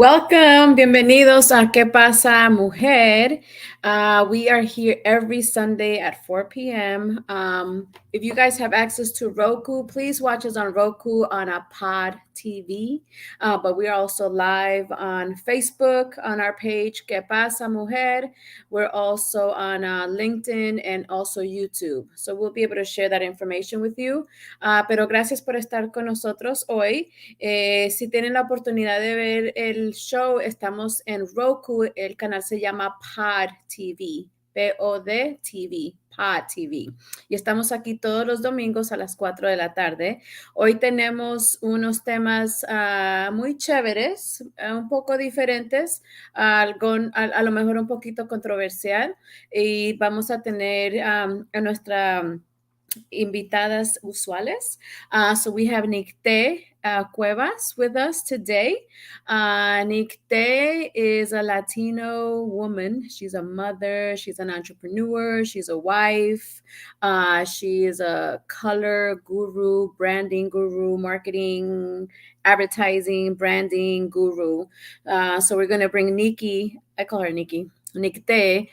Welcome, bienvenidos a ¿Qué pasa, mujer? We are here every Sunday at 4 p.m. If you guys have access to Roku, please watch us on Roku on a Pod TV. But we are also live on Facebook on our page ¿Qué pasa, mujer? We're also on LinkedIn and also YouTube. So we'll be able to share that information with you. Pero gracias por estar con nosotros hoy. Si tienen la oportunidad de ver el show, estamos en Roku. El canal se llama Pod TV. POD TV, Pod TV. Y estamos aquí todos los domingos a las 4 de la tarde. Hoy tenemos unos temas muy chéveres, un poco diferentes, a lo mejor un poquito controversial. Y vamos a tener a nuestra invitadas usuales. So we have Nicte Cuevas with us today. Nicte is a Latino woman. She's a mother, she's an entrepreneur, she's a wife, she is a color guru, branding guru, marketing, advertising, branding guru. So we're going to bring Nikki, I call her Nikki, Nicte.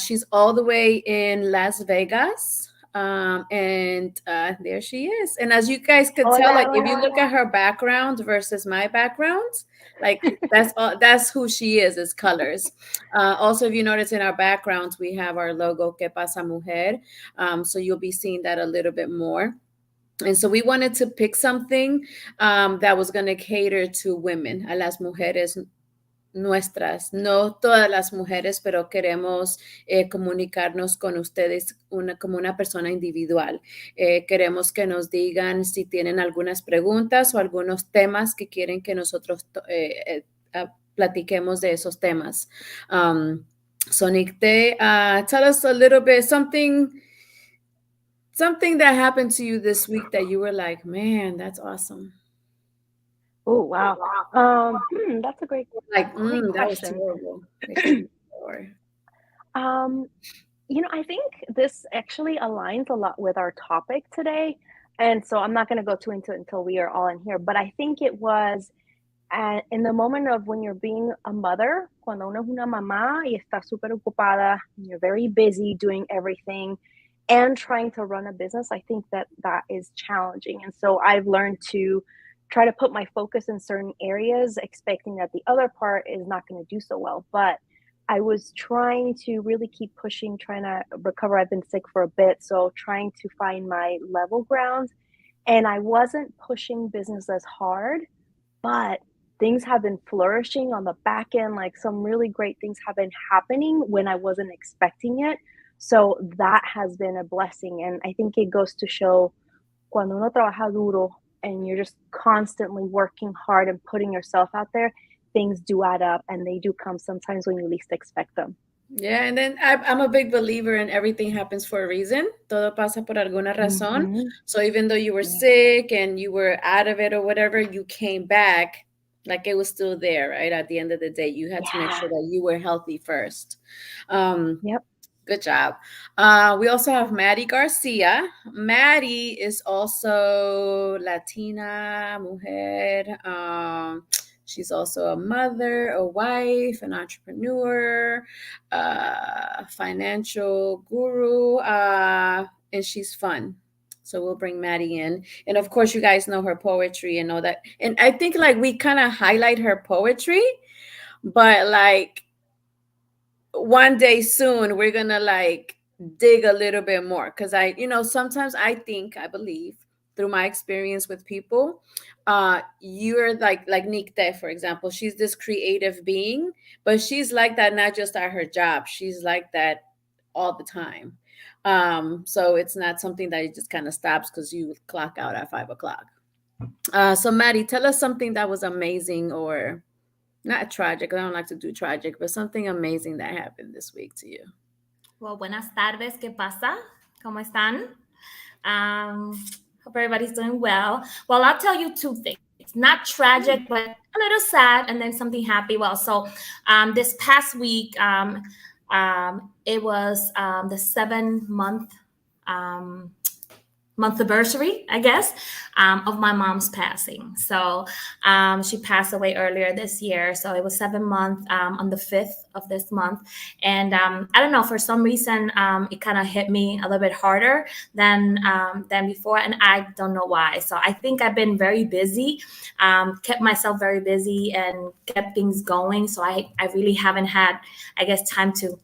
She's all the way in Las Vegas. And there she is. And as you guys could tell, like if you look at her background versus my background, like that's who she is colors. Also, if you notice in our backgrounds, we have our logo Que Pasa Mujer. So you'll be seeing that a little bit more. And so we wanted to pick something that was going to cater to women, a las mujeres nuestras, no todas las mujeres, pero queremos comunicarnos con ustedes como una persona individual. Queremos que nos digan si tienen algunas preguntas o algunos temas que quieren que nosotros platiquemos de esos temas. So Nicte, tell us a little bit, something that happened to you this week that you were like, man, that's awesome. Oh, wow. That's a great Like, great that was question. terrible. I think this actually aligns a lot with our topic today. And so I'm not going to go too into it until we are all in here. But I think it was in the moment of when you're being a mother, cuando uno es una mamá y está súper ocupada, you're very busy doing everything and trying to run a business. I think that is challenging. And so I've learned to try to put my focus in certain areas, expecting that the other part is not going to do so well. But I was trying to really keep pushing, trying to recover. I've been sick for a bit, so trying to find my level ground. And I wasn't pushing business as hard, but things have been flourishing on the back end. Like some really great things have been happening when I wasn't expecting it. So that has been a blessing. And I think it goes to show cuando uno trabaja duro and you're just constantly working hard and putting yourself out there, things do add up and they do come sometimes when you least expect them. Yeah, and then I'm a big believer in everything happens for a reason. Todo pasa por alguna razón. Mm-hmm. So even though you were sick and you were out of it or whatever, you came back like it was still there, right? At the end of the day, you had to make sure that you were healthy first. Yep. Good job. We also have Maddie Garcia. Maddie is also Latina, mujer. She's also a mother, a wife, an entrepreneur, financial guru, and she's fun. So we'll bring Maddie in. And of course, you guys know her poetry and all that. And I think like we kind of highlight her poetry, but like one day soon we're gonna like dig a little bit more because sometimes I believe through my experience with people, you're like Nicte, for example. She's this creative being, but she's like that not just at her job, she's like that all the time. So it's not something that just kind of stops because you clock out at 5 o'clock. So Maddie, tell us something that was amazing or not tragic. I don't like to do tragic, but something amazing that happened this week to you. Well, buenas tardes. ¿Qué pasa? ¿Cómo están? Hope everybody's doing well. Well, I'll tell you two things. Not tragic, but a little sad, and then something happy. Well, so this past week, it was the 7-month month anniversary, I guess, of my mom's passing. So she passed away earlier this year. So it was 7 months on the 5th of this month. And I don't know, for some reason, it kind of hit me a little bit harder than before. And I don't know why. So I think I've been very busy, kept myself very busy and kept things going. So I really haven't had, I guess, time to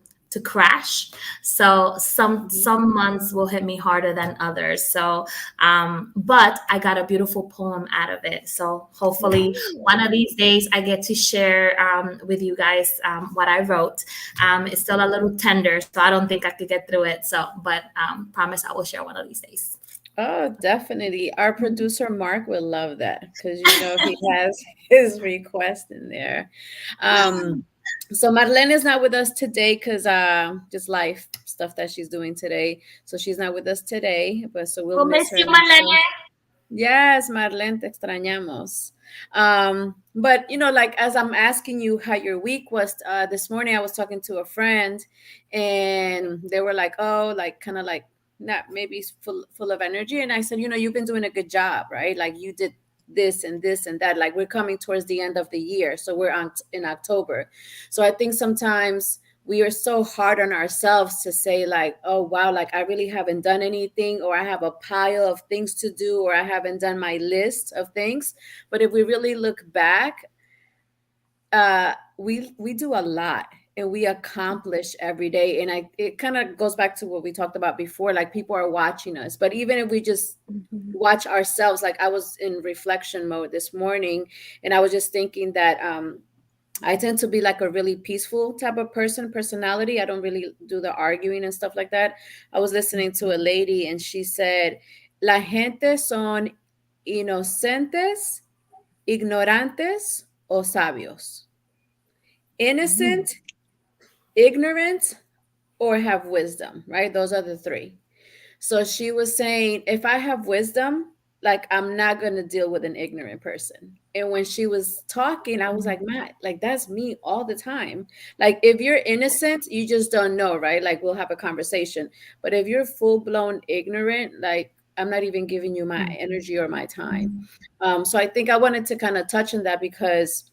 crash. So some months will hit me harder than others. So but I got a beautiful poem out of it. So hopefully one of these days I get to share with you guys what I wrote. It's still a little tender, so I don't think I could get through it. So but promise I will share one of these days. Oh, definitely. Our producer Mark will love that because he has his request in there. Um, so Marlene is not with us today because just life stuff that she's doing today. So she's not with us today, but so we'll We'll miss miss her you, next time. Marlene. Yes, Marlene, te extrañamos. But like as I'm asking you how your week was this morning, I was talking to a friend, and they were like, "Oh, like kind of like not maybe full of energy." And I said, "You've been doing a good job, right? Like you did this and this and that. Like we're coming towards the end of the year, so we're on in October. So I think sometimes." We are so hard on ourselves to say like, oh wow, like I really haven't done anything, or I have a pile of things to do, or I haven't done my list of things. But if we really look back, we do a lot and we accomplish every day. And it kind of goes back to what we talked about before, like people are watching us. But even if we just Mhm. watch ourselves, like I was in reflection mode this morning, and I was just thinking that I tend to be like a really peaceful type of personality. I don't really do the arguing and stuff like that. I was listening to a lady and she said, La gente son inocentes, ignorantes o sabios. Mhm. Innocent, ignorant, or have wisdom, right? Those are the three. So she was saying, if I have wisdom, like I'm not going to deal with an ignorant person. And when she was talking, I was like, Matt, like that's me all the time. Like if you're innocent, you just don't know, right? Like we'll have a conversation. But if you're full blown ignorant, like I'm not even giving you my Mhm. energy or my time. So I think I wanted to kind of touch on that because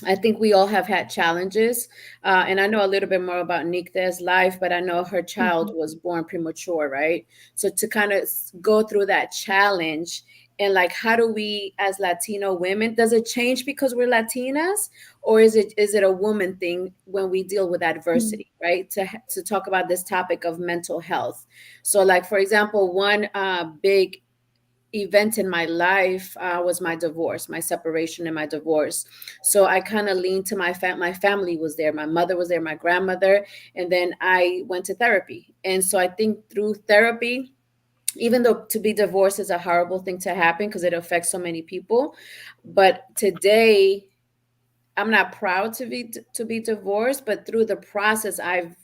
I think we all have had challenges. And I know a little bit more about Nikta's life, but I know her child Mhm. was born premature, right? So to kind of go through that challenge and like, how do we as Latino women, does it change because we're Latinas, or is it a woman thing when we deal with Mhm. adversity, right? To talk about this topic of mental health. So like, for example, one big event in my life was my divorce, my separation and my divorce. So I kind of leaned to my family was there, my mother was there, my grandmother, and then I went to therapy. And so I think through therapy, even though to be divorced is a horrible thing to happen because it affects so many people, but today I'm not proud to be divorced, but through the process I've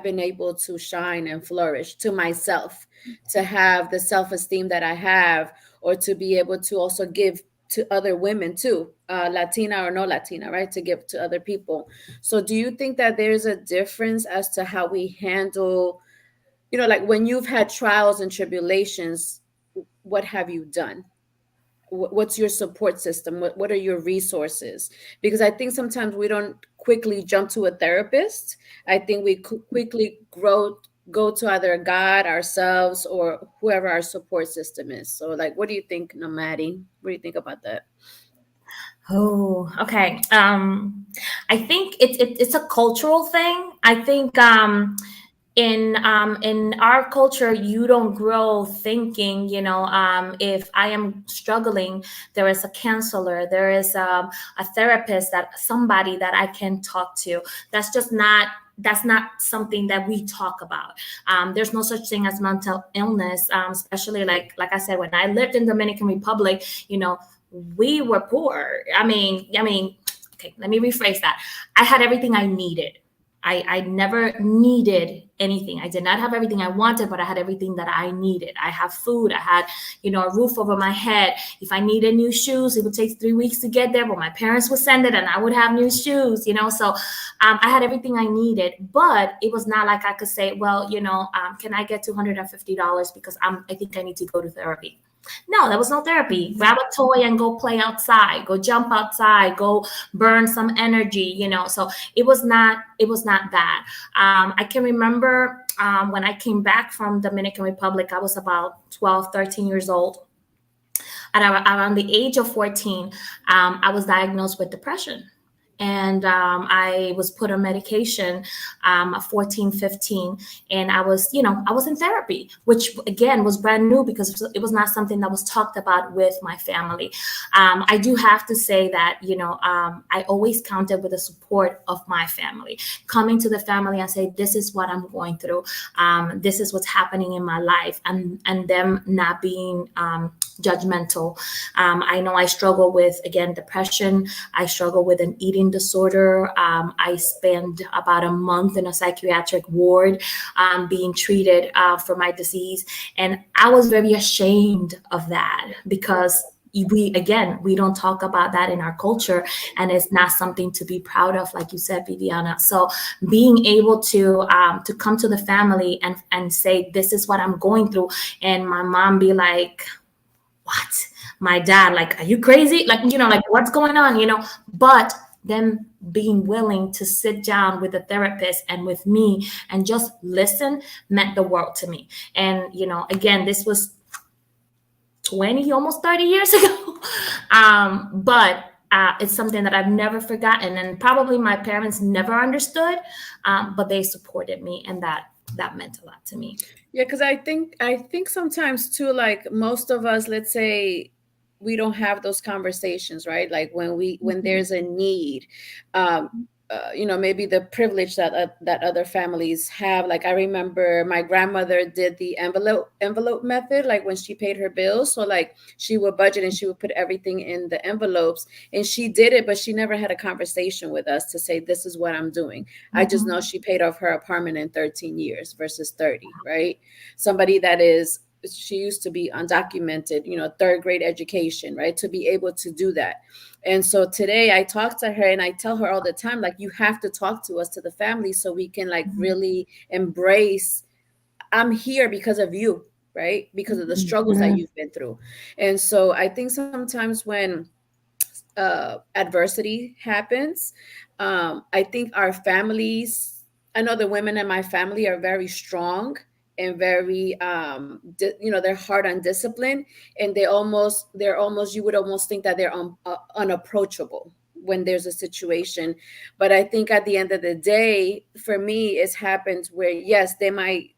been able to shine and flourish to myself, to have the self-esteem that I have, or to be able to also give to other women too, Latina or no Latina, right? To give to other people. So do you think that there's a difference as to how we handle, like when you've had trials and tribulations, what have you done? What's your support system? What are your resources? Because I think sometimes we don't quickly jump to a therapist. I think we quickly go to either God, ourselves, or whoever our support system is. So like, what do you think, Namadi? What do you think about that? Oh, okay. I think it's a cultural thing. I think in our culture, you don't grow thinking, if I am struggling, there is a counselor, there is a therapist, that somebody that I can talk to. That's not something that we talk about. There's no such thing as mental illness, especially like I said, when I lived in Dominican Republic, we were poor. I mean, okay, let me rephrase that. I had everything I needed. I never needed anything. I did not have everything I wanted, but I had everything that I needed. I have food. I had, a roof over my head. If I needed new shoes, it would take 3 weeks to get there, but my parents would send it and I would have new shoes, So I had everything I needed, but it was not like I could say, well, can I get $250 because I think I need to go to therapy. No, there was no therapy. Grab a toy and go play outside, go jump outside, go burn some energy, So it was not that. I can remember when I came back from Dominican Republic, I was about 12, 13 years old. At around the age of 14, I was diagnosed with depression. And I was put on medication at 14, 15. And I was in therapy, which again was brand new because it was not something that was talked about with my family. I do have to say that, I always counted with the support of my family. Coming to the family and say, this is what I'm going through. This is what's happening in my life. And them not being judgmental. I know I struggle with, again, depression. I struggle with an eating disorder. I spent about a month in a psychiatric ward being treated for my disease. And I was very ashamed of that because we don't talk about that in our culture, and it's not something to be proud of, like you said, Viviana. So being able to come to the family and say, this is what I'm going through, and my mom be like, what? My dad, like, are you crazy? Like, like, what's going on? But them being willing to sit down with a therapist and with me and just listen meant the world to me. And, again, this was 20, almost 30 years ago. But it's something that I've never forgotten. And probably my parents never understood, but they supported me. And that meant a lot to me. Yeah, because I think sometimes too, like most of us, let's say we don't have those conversations, right? Like when there's a need, maybe the privilege that other families have. Like I remember my grandmother did the envelope method, like when she paid her bills. So like she would budget and she would put everything in the envelopes, and she did it, but she never had a conversation with us to say, this is what I'm doing. I just know she paid off her apartment in 13 years versus 30, right? Somebody that is, she used to be undocumented, third grade education, right? To be able to do that. And so today I talk to her and I tell her all the time, like, you have to talk to us, to the family, so we can like really embrace, I'm here because of you, right? Because of the struggles that you've been through. And so I think sometimes when adversity happens, I think our families, I know the women in my family are very strong and very, they're hard on discipline, and they're almost, you would almost think that they're unapproachable when there's a situation. But I think at the end of the day, for me, it's happened where, yes, they might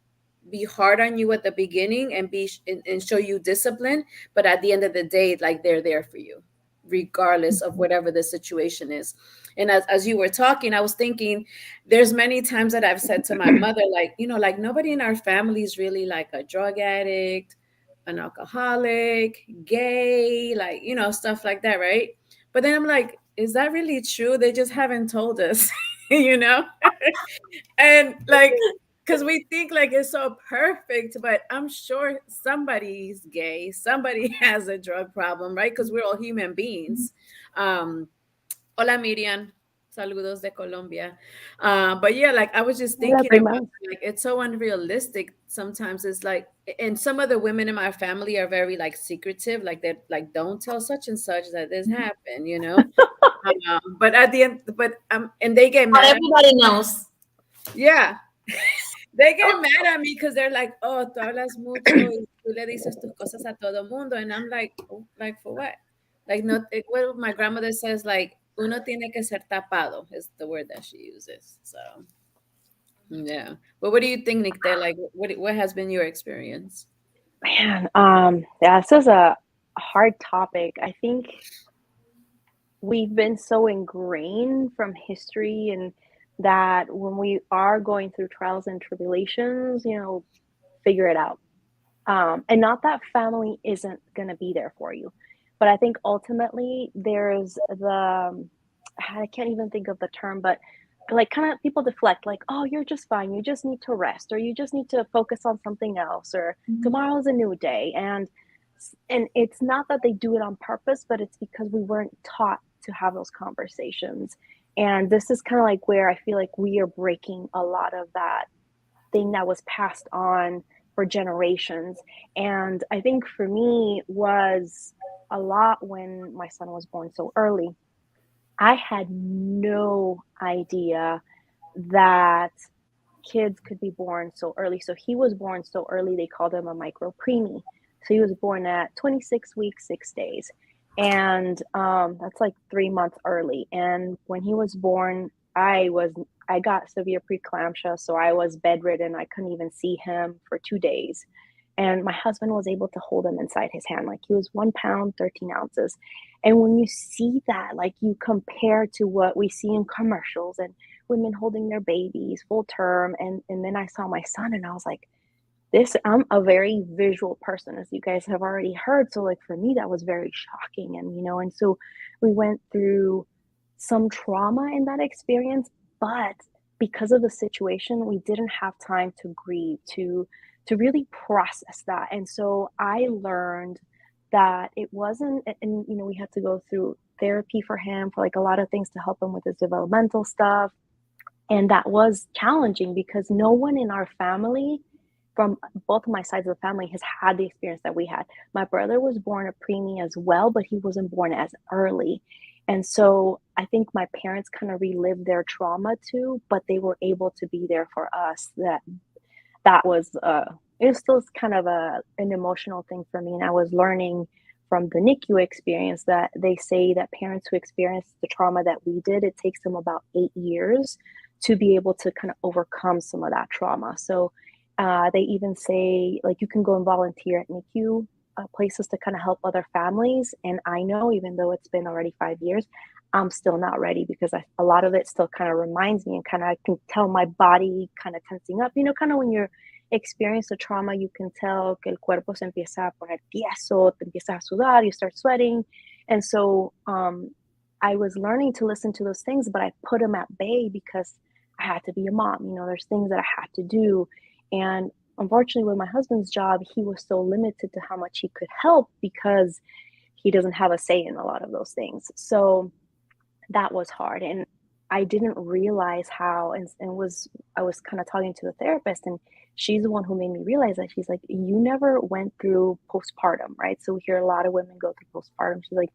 be hard on you at the beginning and and show you discipline, but at the end of the day, like, they're there for you regardless of whatever the situation is. And as you were talking, I was thinking, there's many times that I've said to my mother, like, like, nobody in our family is really like a drug addict, an alcoholic, gay, like, stuff like that, right? But then I'm like, is that really true? They just haven't told us, you know? And like, because we think like it's so perfect, but I'm sure somebody's gay, somebody has a drug problem, right? Because we're all human beings. um Hola, Miriam. Saludos de Colombia. But yeah, like, I was just Hola, thinking about, prima. like, it's so unrealistic sometimes. It's like, and some of the women in my family are very like secretive, like they like, don't tell such and such that this happened, But at the end, and they get But mad at me. everybody knows. Yeah, they get mad at me because they're like, oh, tú hablas mucho y tú le dices tus cosas a todo mundo. And I'm like, oh, like, for what? Like, not, what my grandmother says, like, uno tiene que ser tapado is the word that she uses. So, yeah. But what do you think, Nicte? Like, what has been your experience? Man, yeah, this is a hard topic. I think we've been so ingrained from history and that when we are going through trials and tribulations, figure it out. And not that family isn't going to be there for you, but I think ultimately there's I can't even think of the term, but like kind of people deflect, like, oh, you're just fine, you just need to rest, or you just need to focus on something else, or Mhm. tomorrow's a new day. And it's not that they do it on purpose, but it's because we weren't taught to have those conversations. And this is kind of like where I feel like we are breaking a lot of that thing that was passed on for generations. And I think for me was a lot when my son was born so early. I had no idea that kids could be born so early. So he was born so early, they called him a micro preemie. So he was born at 26 weeks, 6 days. And that's like 3 months early. And when he was born, I got severe preeclampsia, so I was bedridden. I couldn't even see him for 2 days. And my husband was able to hold him inside his hand. Like he was 1 pound, 13 ounces. And when you see that, like you compare to what we see in commercials and women holding their babies full term. And then I saw my son and I was like, this, I'm a very visual person, as you guys have already heard. So like for me, that was very shocking. And, and so we went through some trauma in that experience, but because of the situation, we didn't have time to grieve, to really process that. And so I learned that it wasn't, and we had to go through therapy for him, for like a lot of things to help him with his developmental stuff. And that was challenging because no one in our family, from both of my sides of the family, has had the experience that we had. My brother was born a preemie as well, but he wasn't born as early. And so I think my parents kind of relived their trauma too, but they were able to be there for us. That was it was still kind of an emotional thing for me. And I was learning from the NICU experience that they say that parents who experience the trauma that we did, it takes them about 8 years to be able to kind of overcome some of that trauma. So they even say like you can go and volunteer at NICU places to kind of help other families. And I know even though it's been already 5 years, I'm still not ready because a lot of it still kind of reminds me, and kind of I can tell my body kind of tensing up. Kind of when you're experience the trauma, you can tell que el cuerpo se empieza a poner tieso, te empiezas a sudar, you start sweating. And so I was learning to listen to those things, but I put them at bay because I had to be a mom. There's things that I had to do. And unfortunately, with my husband's job, he was so limited to how much he could help because he doesn't have a say in a lot of those things. So that was hard. And I didn't realize how, I was kind of talking to the therapist, and she's the one who made me realize that. She's like, you never went through postpartum, right? So we hear a lot of women go through postpartum. She's like,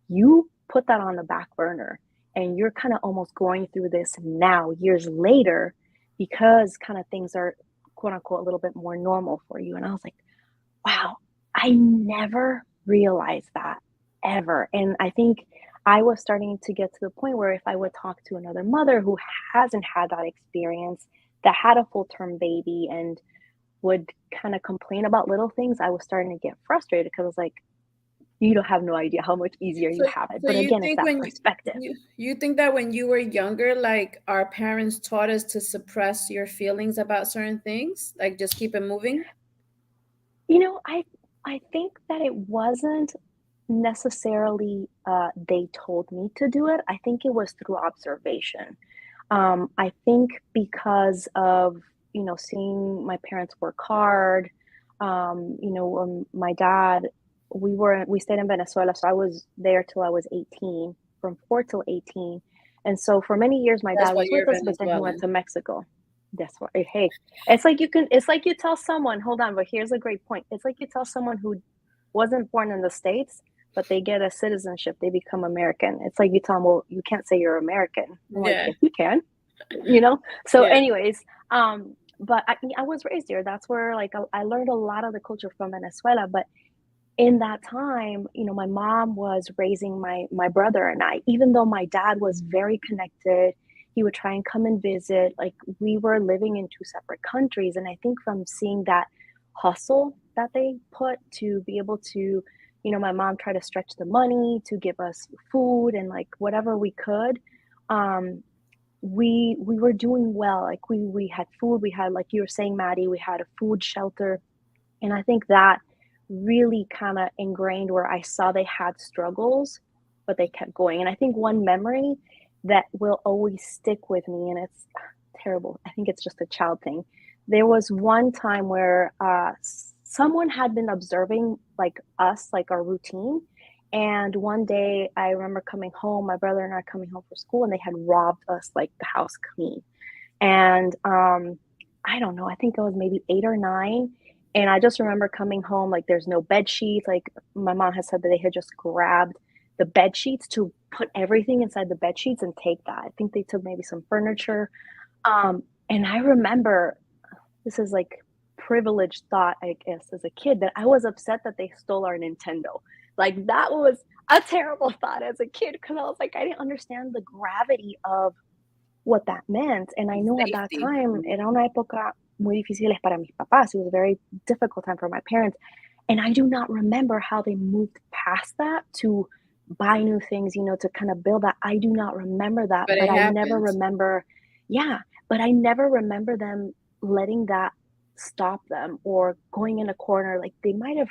you put that on the back burner and you're kind of almost going through this now, years later, because kind of things are quote unquote a little bit more normal for you. And I was like, wow, I never realized that ever. And I think I was starting to get to the point where if I would talk to another mother who hasn't had that experience, that had a full term baby, and would kind of complain about little things, I was starting to get frustrated because I was like, you don't have no idea how much easier you So, have it. so But you again, it's think that when perspective. you think that when you were younger, like our parents taught us to suppress your feelings about certain things, like just keep it moving? I think that it wasn't necessarily they told me to do it. I think it was through observation. I think because of seeing my parents work hard. My dad, we stayed in Venezuela, so I was there till I was 18, from 4 till 18, and so for many years my That's dad why was you're with us, but then he went Venezuelan. to Mexico. That's why. Hey, it's like you tell someone, hold on, but here's a great point. It's like you tell someone who wasn't born in the States, but they get a citizenship, they become American. It's like you tell them, well, you can't say you're American. I'm like, Yeah, yes, you can, you know? So, yeah. anyways, but I was raised here. That's where, like, I learned a lot of the culture from Venezuela. But in that time, my mom was raising my brother and I. Even though my dad was very connected, he would try and come and visit. Like, we were living in two separate countries, and I think from seeing that hustle that they put to be able to, my mom tried to stretch the money to give us food and like whatever we could. Um, we were doing well. Like we had food, we had, like you were saying, Maddie, we had a food shelter. And I think that really kind of ingrained where I saw they had struggles, but they kept going. And I think one memory that will always stick with me, and it's terrible. I think it's just a child thing. There was one time where someone had been observing like us, like our routine. And one day I remember coming home, my brother and I coming home from school, and they had robbed us like the house clean. And I don't know, I think I was maybe 8 or 9. And I just remember coming home, like there's no bed sheets. Like my mom has said that they had just grabbed the bed sheets to put everything inside the bed sheets and take that. I think they took maybe some furniture. And I remember, this is like privileged thought, I guess, as a kid, that I was upset that they stole our Nintendo. Like that was a terrible thought as a kid, because I was like, I didn't understand the gravity of what that meant. And I know at that Safety. time era una época muy difíciles para mis papás. It was a very difficult time for my parents. And I do not remember how they moved past that to buy new things, to kind of build that. I do not remember that, But but it I never happens. remember, yeah, but I never remember them letting that stop them or going in a corner. Like they might have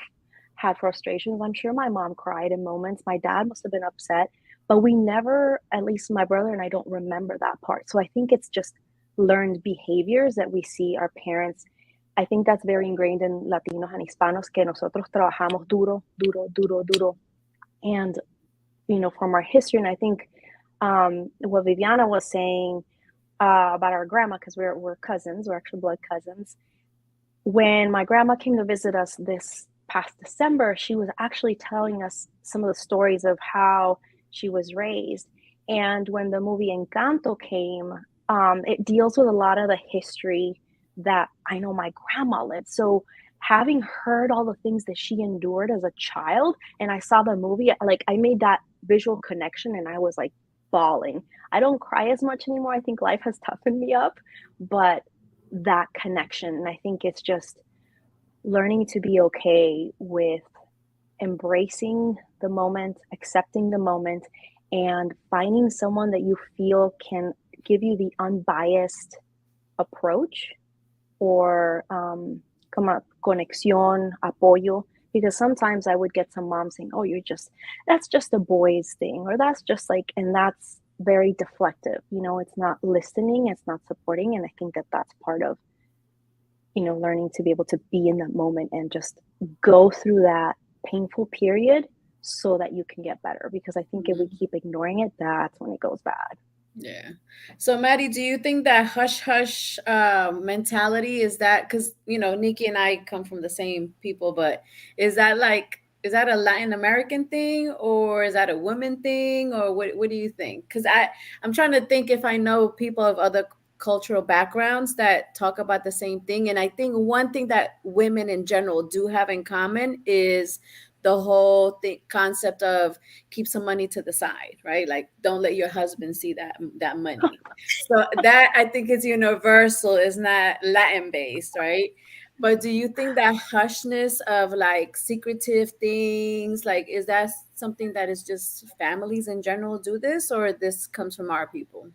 had frustrations. I'm sure my mom cried in moments. My dad must have been upset, but we never, at least my brother and I don't remember that part. So I think it's just learned behaviors that we see our parents. I think that's very ingrained in Latinos and Hispanos, que nosotros trabajamos duro, duro, duro, duro. And, from our history, and I think what Viviana was saying about our grandma, because we're cousins, we're actually blood cousins. When my grandma came to visit us this past December, she was actually telling us some of the stories of how she was raised. And when the movie Encanto came, it deals with a lot of the history that I know my grandma lived. So having heard all the things that she endured as a child, and I saw the movie, like I made that visual connection and I was like bawling. I don't cry as much anymore. I think life has toughened me up, but that connection. And I think it's just learning to be okay with embracing the moment, accepting the moment, and finding someone that you feel can give you the unbiased approach or como conexión, apoyo. Because sometimes I would get some moms saying, "Oh, that's just a boys thing," or that's just like, and that's very deflective. It's not listening, it's not supporting. And I think that that's part of, learning to be able to be in that moment and just go through that painful period so that you can get better. Because I think if we keep ignoring it, that's when it goes bad. Yeah. So, Maddie, do you think that hush hush mentality is that because, Nikki and I come from the same people, but is that a Latin American thing or is that a women thing or what do you think? Because I'm trying to think if I know people of other cultural backgrounds that talk about the same thing. And I think one thing that women in general do have in common is the whole concept of keep some money to the side, right? Like don't let your husband see that money. So that I think is universal, is not Latin based, right? But do you think that hushness of like secretive things, like is that something that is just families in general do this, or this comes from our people?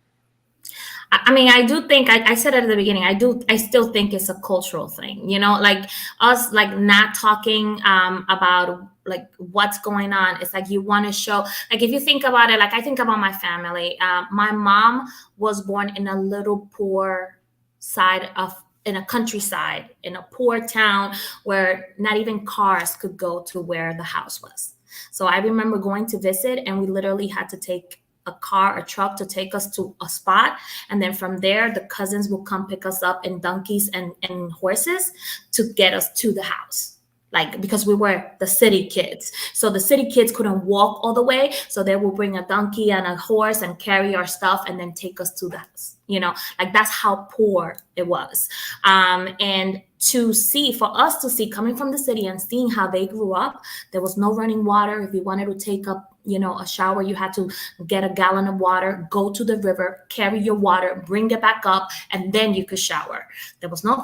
I mean, I do think I said it at the beginning. I still think it's a cultural thing. Like us, like not talking about like what's going on. It's like you want to show. Like if you think about it, like I think about my family. My mom was born in a little poor side of in a countryside in a poor town where not even cars could go to where the house was. So I remember going to visit, and we literally had to take a truck to take us to a spot. And then from there, the cousins will come pick us up in donkeys and horses to get us to the house. Like, because we were the city kids. So the city kids couldn't walk all the way. So they will bring a donkey and a horse and carry our stuff and then take us to the house. Like that's how poor it was. And for us to see coming from the city and seeing how they grew up, there was no running water. If you wanted to take up a shower, you had to get a gallon of water, go to the river, carry your water, bring it back up, and then you could shower. There was no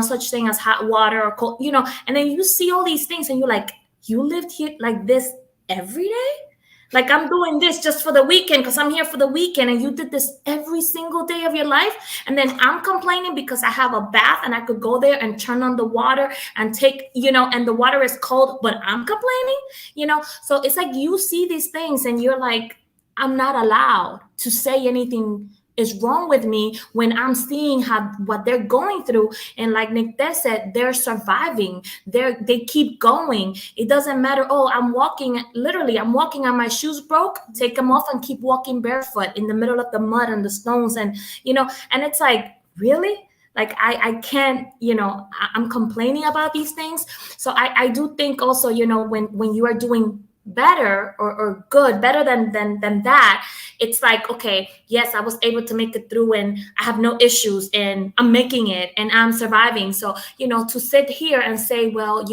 such thing as hot water or cold, and then you see all these things and you're like, you lived here like this every day? Like I'm doing this just for the weekend because I'm here for the weekend, and you did this every single day of your life. And then I'm complaining because I have a bath and I could go there and turn on the water and take, and the water is cold, but I'm complaining, So it's like you see these things and you're like, I'm not allowed to say anything is wrong with me when I'm seeing how what they're going through. And like Nick said, they're surviving. They keep going. It doesn't matter. Oh, I'm walking. Literally, I'm walking and my shoes broke. Take them off and keep walking barefoot in the middle of the mud and the stones. And and it's like, really. Like I can't, I'm complaining about these things. So I do think also, when you are doing better or good, better than that, it's like, okay, yes, I was able to make it through and I have no issues and I'm making it and I'm surviving. So, to sit here and say, well,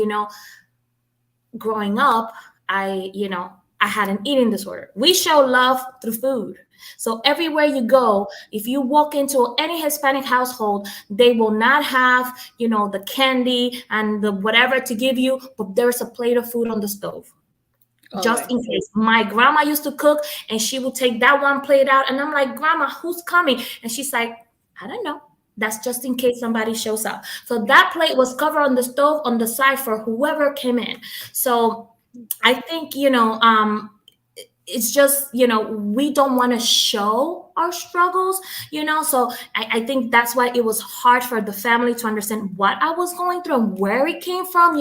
growing up, I had an eating disorder. We show love through food. So everywhere you go, if you walk into any Hispanic household, they will not have, the candy and the whatever to give you, but there's a plate of food on the stove just Always. in case. My grandma used to cook and she would take that one plate out. And I'm like, Grandma, who's coming? And she's like, I don't know. That's just in case somebody shows up. So that plate was covered on the stove on the side for whoever came in. So I think, it's just, we don't want to show our struggles, so I think that's why it was hard for the family to understand what I was going through and where it came from.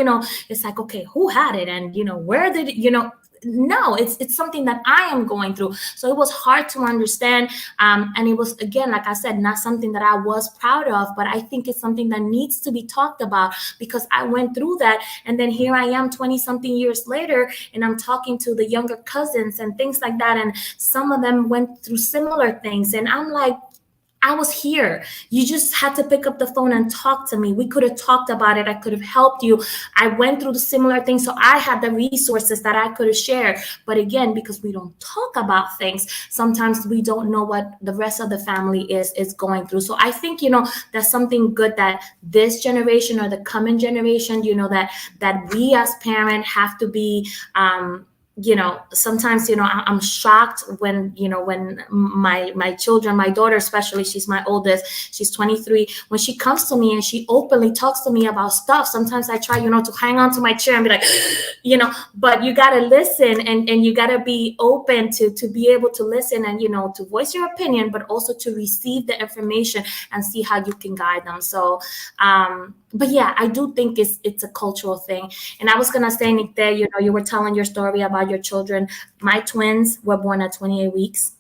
It's like, okay, who had it, and where did it, no, it's something that I am going through. So it was hard to understand, and it was, again, like I said, not something that I was proud of, but I think it's something that needs to be talked about because I went through that. And then here I am 20 something years later, and I'm talking to the younger cousins and things like that, and some of them went through similar things, and I'm like, I was here. You just had to pick up the phone and talk to me. We could have talked about it. I could have helped you. I went through the similar things. So I had the resources that I could have shared. But again, because we don't talk about things, sometimes we don't know what the rest of the family is going through. So I think, that's something good that this generation or the coming generation, that we as parents have to be sometimes I'm shocked when my children, my daughter especially, she's my oldest, she's 23, when she comes to me and she openly talks to me about stuff. Sometimes I try to hang on to my chair and be like but you got to listen, and you got to be open to be able to listen, and to voice your opinion, but also to receive the information and see how you can guide them. So but yeah, I do think it's a cultural thing. And I was gonna say, Nick, there, you were telling your story about your children. My twins were born at 28 weeks.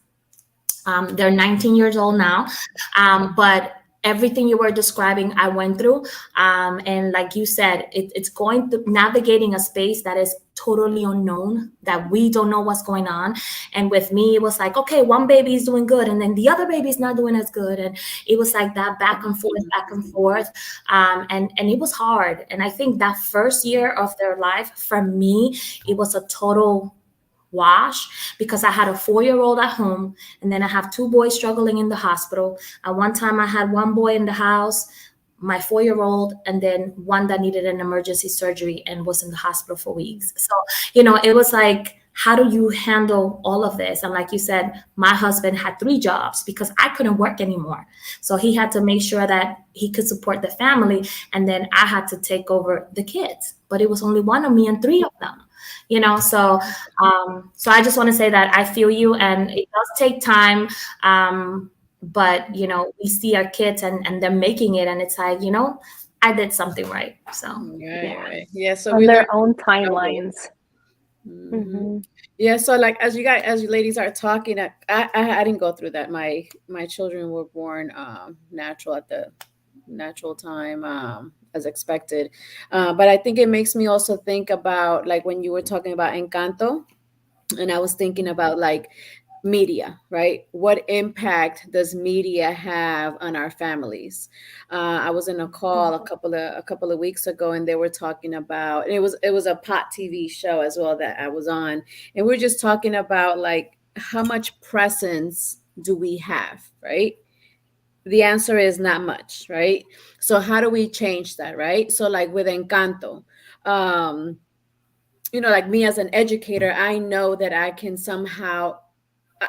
They're 19 years old now. But everything you were describing, I went through. And like you said, it's going through navigating a space that is totally unknown, that we don't know what's going on. And with me, it was like, okay, one baby is doing good, and then the other baby is not doing as good. And it was like that back and forth, back and forth. And it was hard. And I think that first year of their life, for me, it was a total wash because I had a 4-year-old at home, and then I have two boys struggling in the hospital. At one time, I had one boy in the house, my 4-year-old, and then one that needed an emergency surgery and was in the hospital for weeks. So, it was like, how do you handle all of this? And like you said, my husband had 3 jobs because I couldn't work anymore. So he had to make sure that he could support the family. And then I had to take over the kids, but it was only one of me and 3 of them. So I just want to say that I feel you, and it does take time. But we see our kids and they're making it, and it's like, I did something right. So Right. Yeah. So On we learn. their own timelines. Mm-hmm. Yeah, so like as you ladies are talking, I didn't go through that. My children were born natural at the natural time, as expected. But I think it makes me also think about, like, when you were talking about Encanto, and I was thinking about, like, media, right? What impact does media have on our families? I was in a call a couple of weeks ago, and they were talking about, and it was a pot TV show as well that I was on, and we are just talking about, like, how much presence do we have, right? The answer is not much, right? So how do we change that, right? So, like, with Encanto, um, like me as an educator, I know that I can somehow,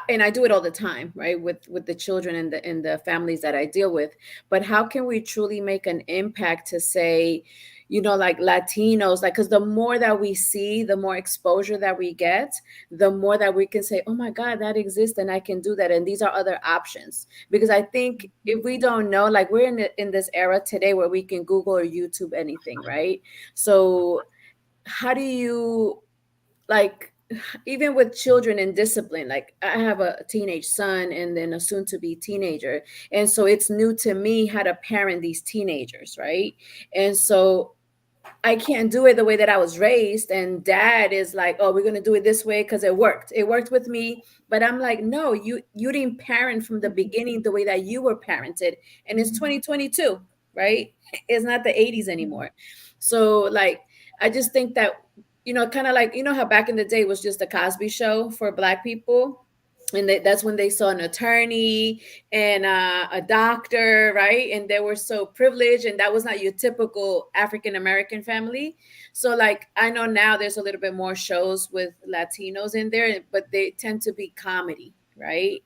and I do it all the time, right, with the children and the families that I deal with. But how can we truly make an impact to say, like Latinos, like, because the more that we see, the more exposure that we get, the more that we can say, oh my God, that exists and I can do that. And these are other options. Because I think if we don't know, like we're in this era today where we can Google or YouTube anything, right? So how do you, like, even with children and discipline, like I have a teenage son and then a soon to be teenager, and so it's new to me how to parent these teenagers, right? And so I can't do it the way that I was raised. And dad is like, oh, we're gonna do it this way because it worked. It worked with me. But I'm like, no, you didn't parent from the beginning the way that you were parented. And it's 2022, right? It's not the 80s anymore. So like I just think that, kind of like, how back in the day it was just a Cosby show for black people. And that's when they saw an attorney and a doctor, right? And they were so privileged, and that was not your typical African American family. So, like, I know now there's a little bit more shows with Latinos in there, but they tend to be comedy, right?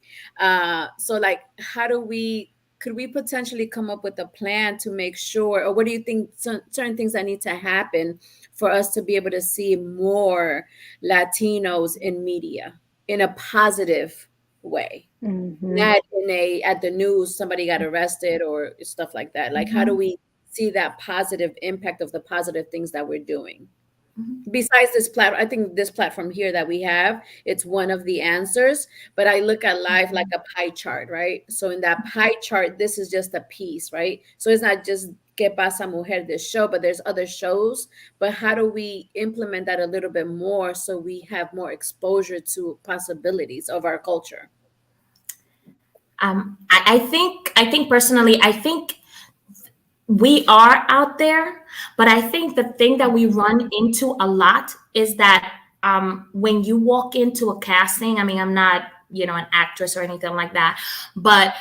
So, like, how do we? Could we potentially come up with a plan to make sure, or what do you think? Certain things that need to happen for us to be able to see more Latinos in media in a positive way, Mm-hmm. not in a at the news somebody got arrested or stuff like that. Like, how do Mhm. we see that positive impact of the positive things that we're doing? Mhm. Besides this platform, I think this platform here that we have, it's one of the answers. But I look at life like a pie chart, right? So in that pie chart, this is just a piece, right? So it's not just Que Pasa Mujer, this show, but there's other shows. But how do we implement that a little bit more so we have more exposure to possibilities of our culture? I think personally, I think we are out there, but I think the thing that we run into a lot is that when you walk into a casting, I mean, I'm not, an actress or anything like that, but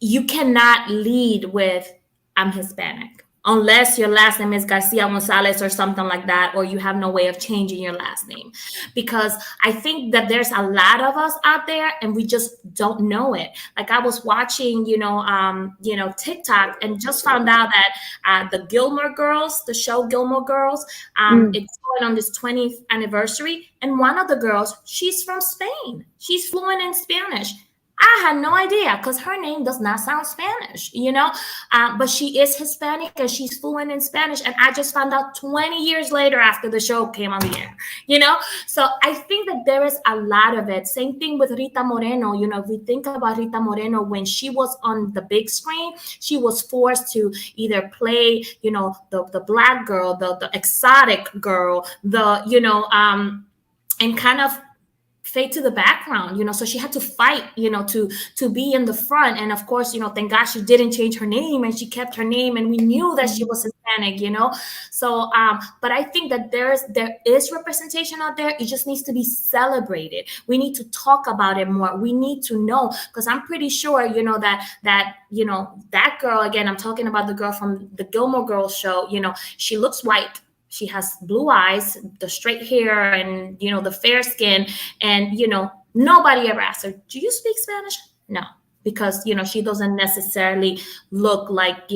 you cannot lead with I'm Hispanic unless your last name is Garcia Gonzalez or something like that, or you have no way of changing your last name. Because I think that there's a lot of us out there and we just don't know it. Like I was watching, TikTok and just found out that the Gilmore Girls, the show Gilmore Girls, Mm. it's going on this 20th anniversary, and one of the girls, she's from Spain. She's fluent in Spanish. I had no idea because her name does not sound Spanish, but she is Hispanic and she's fluent in Spanish. And I just found out 20 years later after the show came on the air, you know? So I think that there is a lot of it. Same thing with Rita Moreno. If we think about Rita Moreno, when she was on the big screen, she was forced to either play, the black girl, the exotic girl, and kind of fade to the background, so she had to fight, to be in the front. And of course, thank God she didn't change her name and she kept her name and we knew that she was Hispanic. So but I think that there is representation out there. It just needs to be celebrated. We need to talk about it more. We need to know, because I'm pretty sure, that girl, again, I'm talking about the girl from the Gilmore Girls show, she looks white. She has blue eyes, the straight hair, and the fair skin. And nobody ever asked her, "Do you speak Spanish?" No, because she doesn't necessarily look like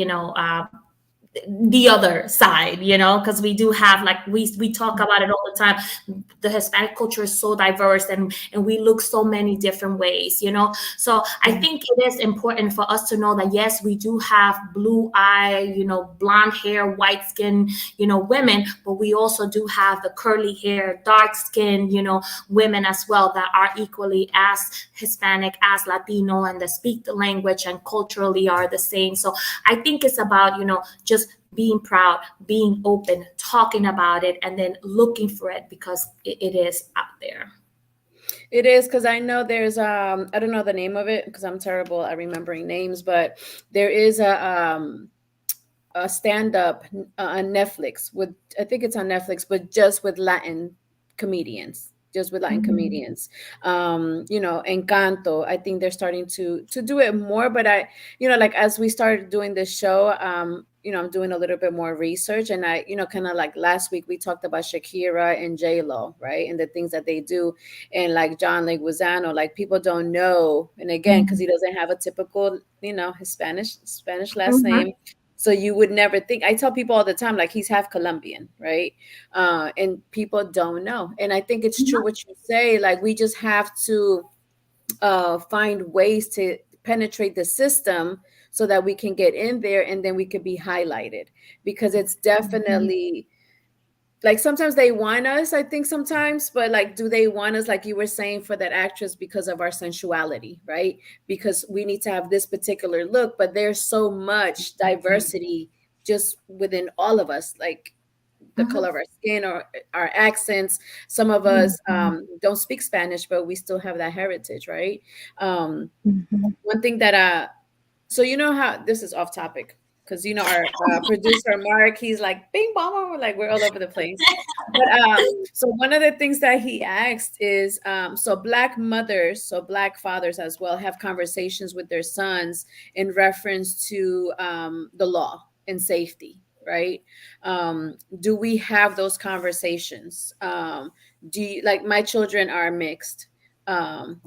the other side, because we do have, like, we talk about it all the time. The Hispanic culture is so diverse, and we look so many different ways, so I think it is important for us to know that yes, we do have blue eye, blonde hair, white skin, women, but we also do have the curly hair, dark skin, women as well, that are equally as Hispanic, as Latino, and that speak the language and culturally are the same. So I think it's about just being proud, being open, talking about it, and then looking for it, because it is out there. It is, because I know there's I don't know the name of it because I'm terrible at remembering names, but there is a stand up on Netflix with, I think it's on Netflix, but just with Latin comedians. Just with Latin comedians, Encanto. I think they're starting to do it more. But like as we started doing this show, I'm doing a little bit more research, and I, kind of like last week we talked about Shakira and J Lo, right, and the things that they do, and like John Leguizamo, like people don't know, and again, because he doesn't have a typical, Hispanic last Mhm. name. So you would never think. I tell people all the time, like, he's half Colombian, right? And people don't know. And I think it's true what you say. Like, we just have to find ways to penetrate the system so that we can get in there, and then we could be highlighted, because it's Mhm. definitely like sometimes they want us, I think sometimes, but like, do they want us, like you were saying, for that actress because of our sensuality, right? Because we need to have this particular look, but there's so much diversity just within all of us, like the Mhm. color of our skin or our accents. Some of us Mhm. don't speak Spanish, but we still have that heritage, right? um, Mhm. One thing that so you know how this is off topic, because you know our producer Mark, he's like bing bong bong, like we're all over the place. But so one of the things that he asked is, so black mothers, so black fathers as well, have conversations with their sons in reference to the law and safety, right? Do we have those conversations? Do you, like, my children are mixed,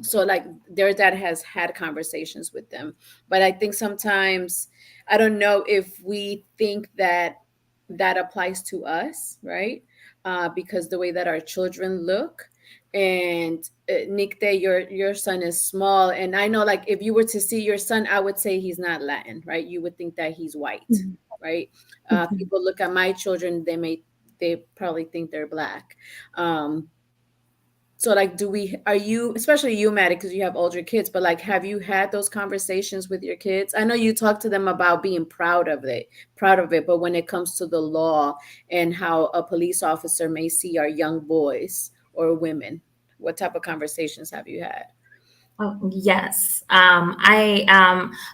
so like their dad has had conversations with them, but I think sometimes, I don't know if we think that that applies to us, right? Because the way that our children look. And Nikte, your son is small, and I know, like, if you were to see your son, I would say he's not Latin, right? You would think that he's white, Mhm. right? Mhm. People look at my children, they probably think they're black. um, so like, do we, are you, especially you, Maddie, because you have older kids, but like, have you had those conversations with your kids? I know you talk to them about being proud of it, but when it comes to the law and how a police officer may see our young boys or women, what type of conversations have you had? Oh, yes. I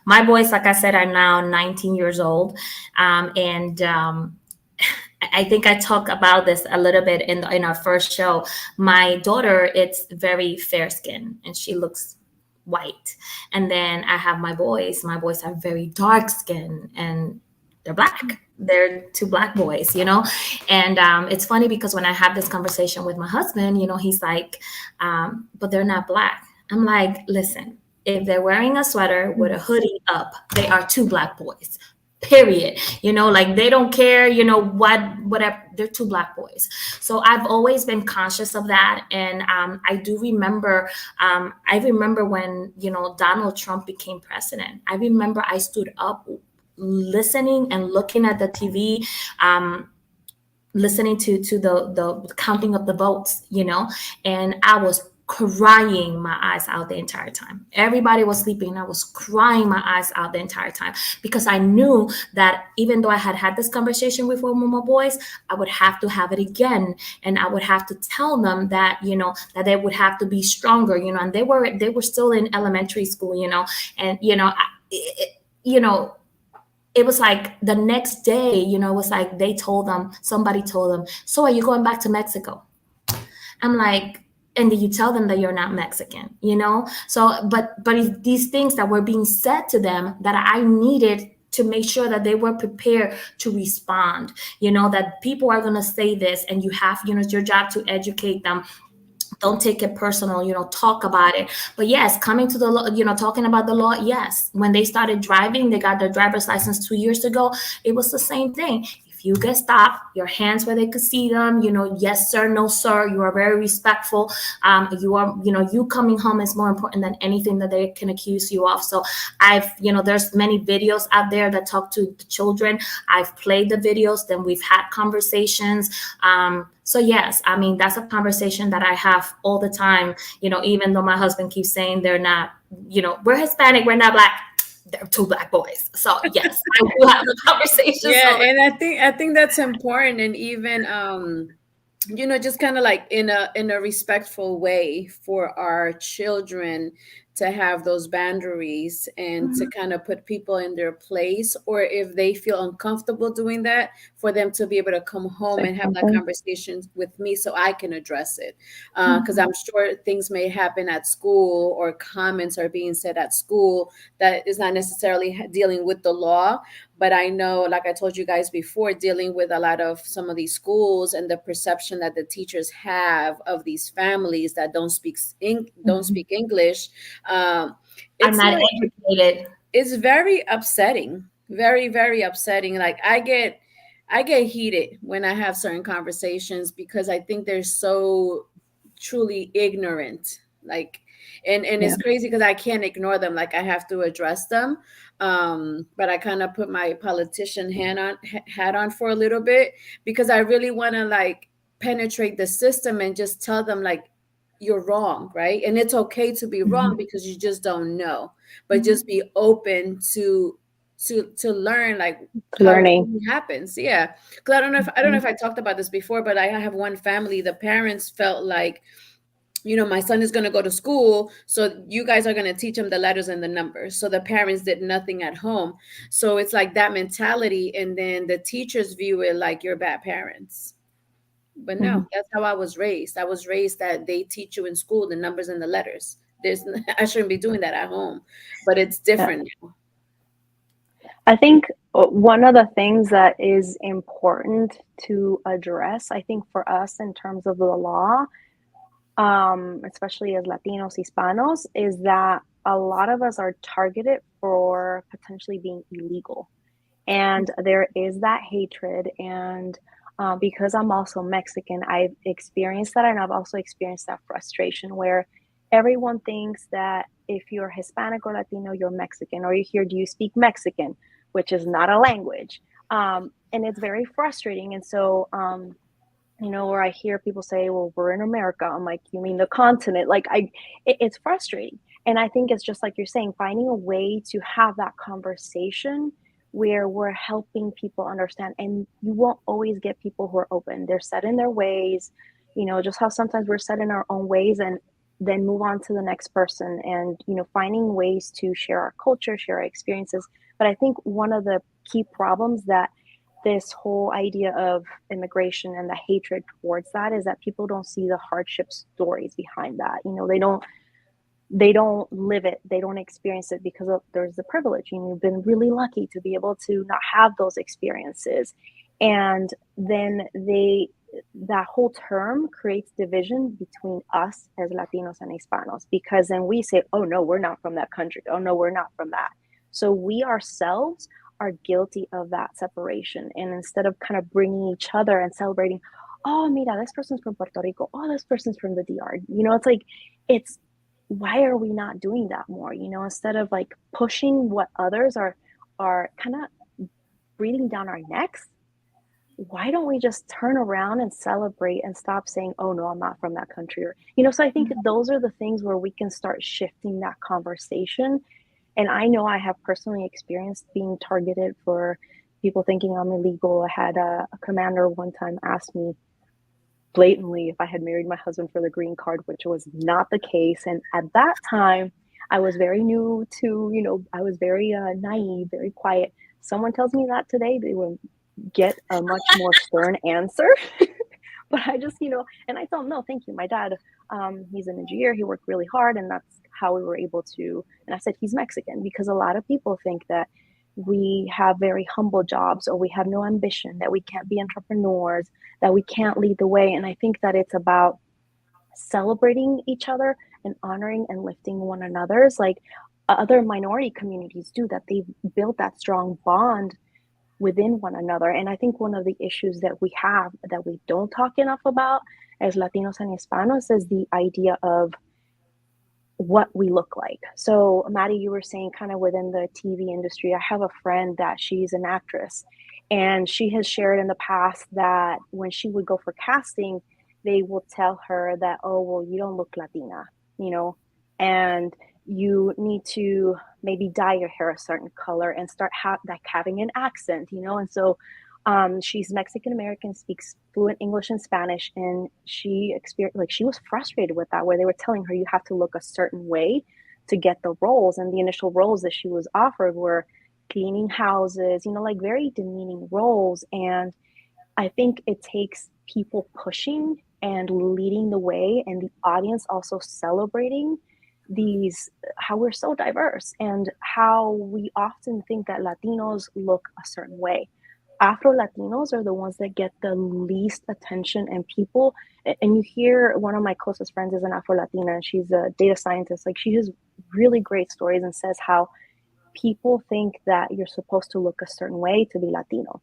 My boys, like I said, are now 19 years old, and I think I talked about this a little bit in our first show. My daughter, it's very fair skin, and she looks white. And then I have my boys. My boys are very dark skin, and they're black. They're two black boys, you know. And it's funny because when I have this conversation with my husband, you know, he's like, "But they're not black." I'm like, "Listen, if they're wearing a sweater with a hoodie up, they are two black boys, period. You know, like they don't care, you know, whatever, they're two black boys." So I've always been conscious of that. And I do remember, I remember when, you know, Donald Trump became president. I remember I stood up listening and looking at the TV, um, listening to the counting of the votes, you know, and I was crying my eyes out the entire time. Everybody was sleeping, and I was crying my eyes out the entire time, because I knew that even though I had had this conversation with one of my boys, I would have to have it again, and I would have to tell them that, you know, that they would have to be stronger, you know. And they were still in elementary school, you know. And you know, you know, it was like the next day, you know, it was like they told them, somebody told them, "So are you going back to Mexico?" I'm like, "And did you tell them that you're not Mexican?" You know? So, but it's these things that were being said to them that I needed to make sure that they were prepared to respond. You know, that people are gonna say this, and you have, you know, it's your job to educate them. Don't take it personal, you know, talk about it. But yes, coming to the law, you know, talking about the law, yes, when they started driving, they got their driver's license 2 years ago, it was the same thing. If you get stopped, your hands where they could see them, you know, yes sir, no sir, you are very respectful. You are, you know, you coming home is more important than anything that they can accuse you of. So I've, you know, there's many videos out there that talk to the children. I've played the videos, then we've had conversations. So yes, I mean, that's a conversation that I have all the time. You know, even though my husband keeps saying they're not, you know, we're Hispanic, we're not black. They're two black boys. So yes, I do have the conversations Yeah, all the and I think that's important, and even you know, just kind of like in a respectful way for our children to have those boundaries and to time. kind of put people in their place, or if they feel uncomfortable doing that, for them to be able to come home Say and have that something. conversation with me so I can address it. Because Mhm. I'm sure things may happen at school, or comments are being said at school that is not necessarily dealing with the law. But I know, like I told you guys before, dealing with a lot of some of these schools and the perception that the teachers have of these families that don't Mhm. speak English. um, I'm it's not like, educated. it's very upsetting. Very, very upsetting. Like I get heated when I have certain conversations because I think they're so truly ignorant. Like, and Yeah. it's crazy because I can't ignore them. Like I have to address them. But I kind of put my politician hat on for a little bit because I really want to like penetrate the system and just tell them like you're wrong, right? And it's okay to be wrong Mhm. because you just don't know, but just be open to learn like how it Learning. really happens. Yeah, because I don't know if Mhm. I talked about this before, but I have one family. The parents felt like, my son is going to go to school, so you guys are going to teach him the letters and the numbers. So the parents did nothing at home. So it's like that mentality, and then the teachers view it like you're bad parents. But no, Mhm. that's how I was raised. I was raised that they teach you in school the numbers and the letters. There's I shouldn't be doing that at home, but it's Yeah. different now. I think one of the things that is important to address, I think for us in terms of the law, especially as Latinos, Hispanos, is that a lot of us are targeted for potentially being illegal. And there is that hatred. And because I'm also Mexican, I've experienced that. And I've also experienced that frustration where everyone thinks that if you're Hispanic or Latino, you're Mexican, or you hear, do you speak Mexican, which is not a language. And it's very frustrating. And so, where I hear people say, well, we're in America. I'm like, you mean the continent? Like, it's frustrating. And I think it's just like you're saying, finding a way to have that conversation where we're helping people understand. And you won't always get people who are open. They're set in their ways, just how sometimes we're set in our own ways and then move on to the next person and, finding ways to share our culture, share our experiences. But I think one of the key problems that this whole idea of immigration and the hatred towards that is that people don't see the hardship stories behind that. They don't live it, they don't experience it because there's the privilege. You've been really lucky to be able to not have those experiences, and then that whole term creates division between us as Latinos and Hispanos, because then we say, oh no, we're not from that country, oh no, we're not from that. So we ourselves are guilty of that separation, and instead of kind of bringing each other and celebrating, oh mira, this person's from Puerto Rico, oh this person's from the DR, it's like, it's why are we not doing that more, instead of like pushing what others are kind of breathing down our necks. Why don't we just turn around and celebrate and stop saying, oh no, I'm not from that country, or so I think those are the things where we can start shifting that conversation. And I know I have personally experienced being targeted for people thinking I'm illegal. I had a commander one time ask me blatantly if I had married my husband for the green card, which was not the case. And at that time, I was very new to, I was very naive, very quiet. Someone tells me that today, they will get a much more stern answer. But I just, and I tell him, no, thank you. My dad, he's an engineer. He worked really hard, and that's how we were able to. And I said, he's Mexican, because a lot of people think that we have very humble jobs, or we have no ambition, that we can't be entrepreneurs, that we can't lead the way. And I think that it's about celebrating each other and honoring and lifting one another's, like other minority communities do, that they've built that strong bond within one another. And I think one of the issues that we have that we don't talk enough about as Latinos and Hispanos is the idea of what we look like. So, Maddie, you were saying kind of within the TV industry, I have a friend that she's an actress, and she has shared in the past that when she would go for casting, they will tell her that, oh, well, you don't look Latina, and you need to maybe dye your hair a certain color and start like having an accent, and so she's Mexican American, speaks fluent English and Spanish, and she experienced, like, she was frustrated with that, where they were telling her you have to look a certain way to get the roles, and the initial roles that she was offered were cleaning houses, like very demeaning roles. And I think it takes people pushing and leading the way, and the audience also celebrating these, how we're so diverse, and how we often think that Latinos look a certain way. Afro Latinos are the ones that get the least attention, and people, and you hear, one of my closest friends is an Afro Latina, and she's a data scientist. Like, she has really great stories and says how people think that you're supposed to look a certain way to be Latino.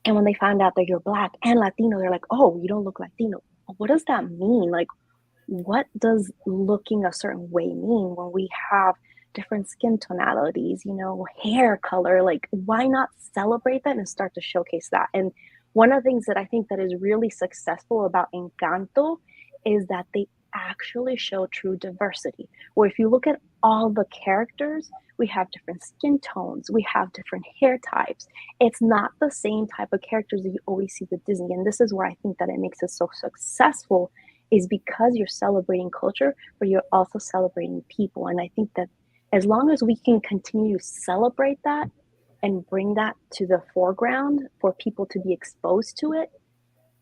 And when they find out that you're Black and Latino, they're like, oh, you don't look Latino. What does that mean? Like, what does looking a certain way mean when we have different skin tonalities, hair color? Like, why not celebrate that and start to showcase that? And one of the things that I think that is really successful about Encanto is that they actually show true diversity. Where if you look at all the characters, we have different skin tones, we have different hair types. It's not the same type of characters that you always see with Disney. And this is where I think that it makes it so successful, is because you're celebrating culture, but you're also celebrating people. And I think that as long as we can continue to celebrate that and bring that to the foreground for people to be exposed to it,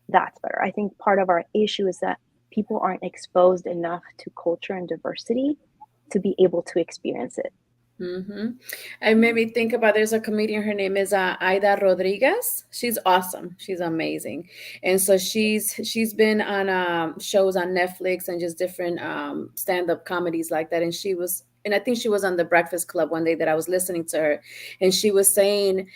that's better. I think part of our issue is that people aren't exposed enough to culture and diversity to be able to experience it. Mm-hmm. And made me think about, there's a comedian, her name is Aida Rodriguez. She's awesome. She's amazing. And so she's been on shows on Netflix and just different stand-up comedies like that. And I think she was on the Breakfast Club one day that I was listening to her, and she was saying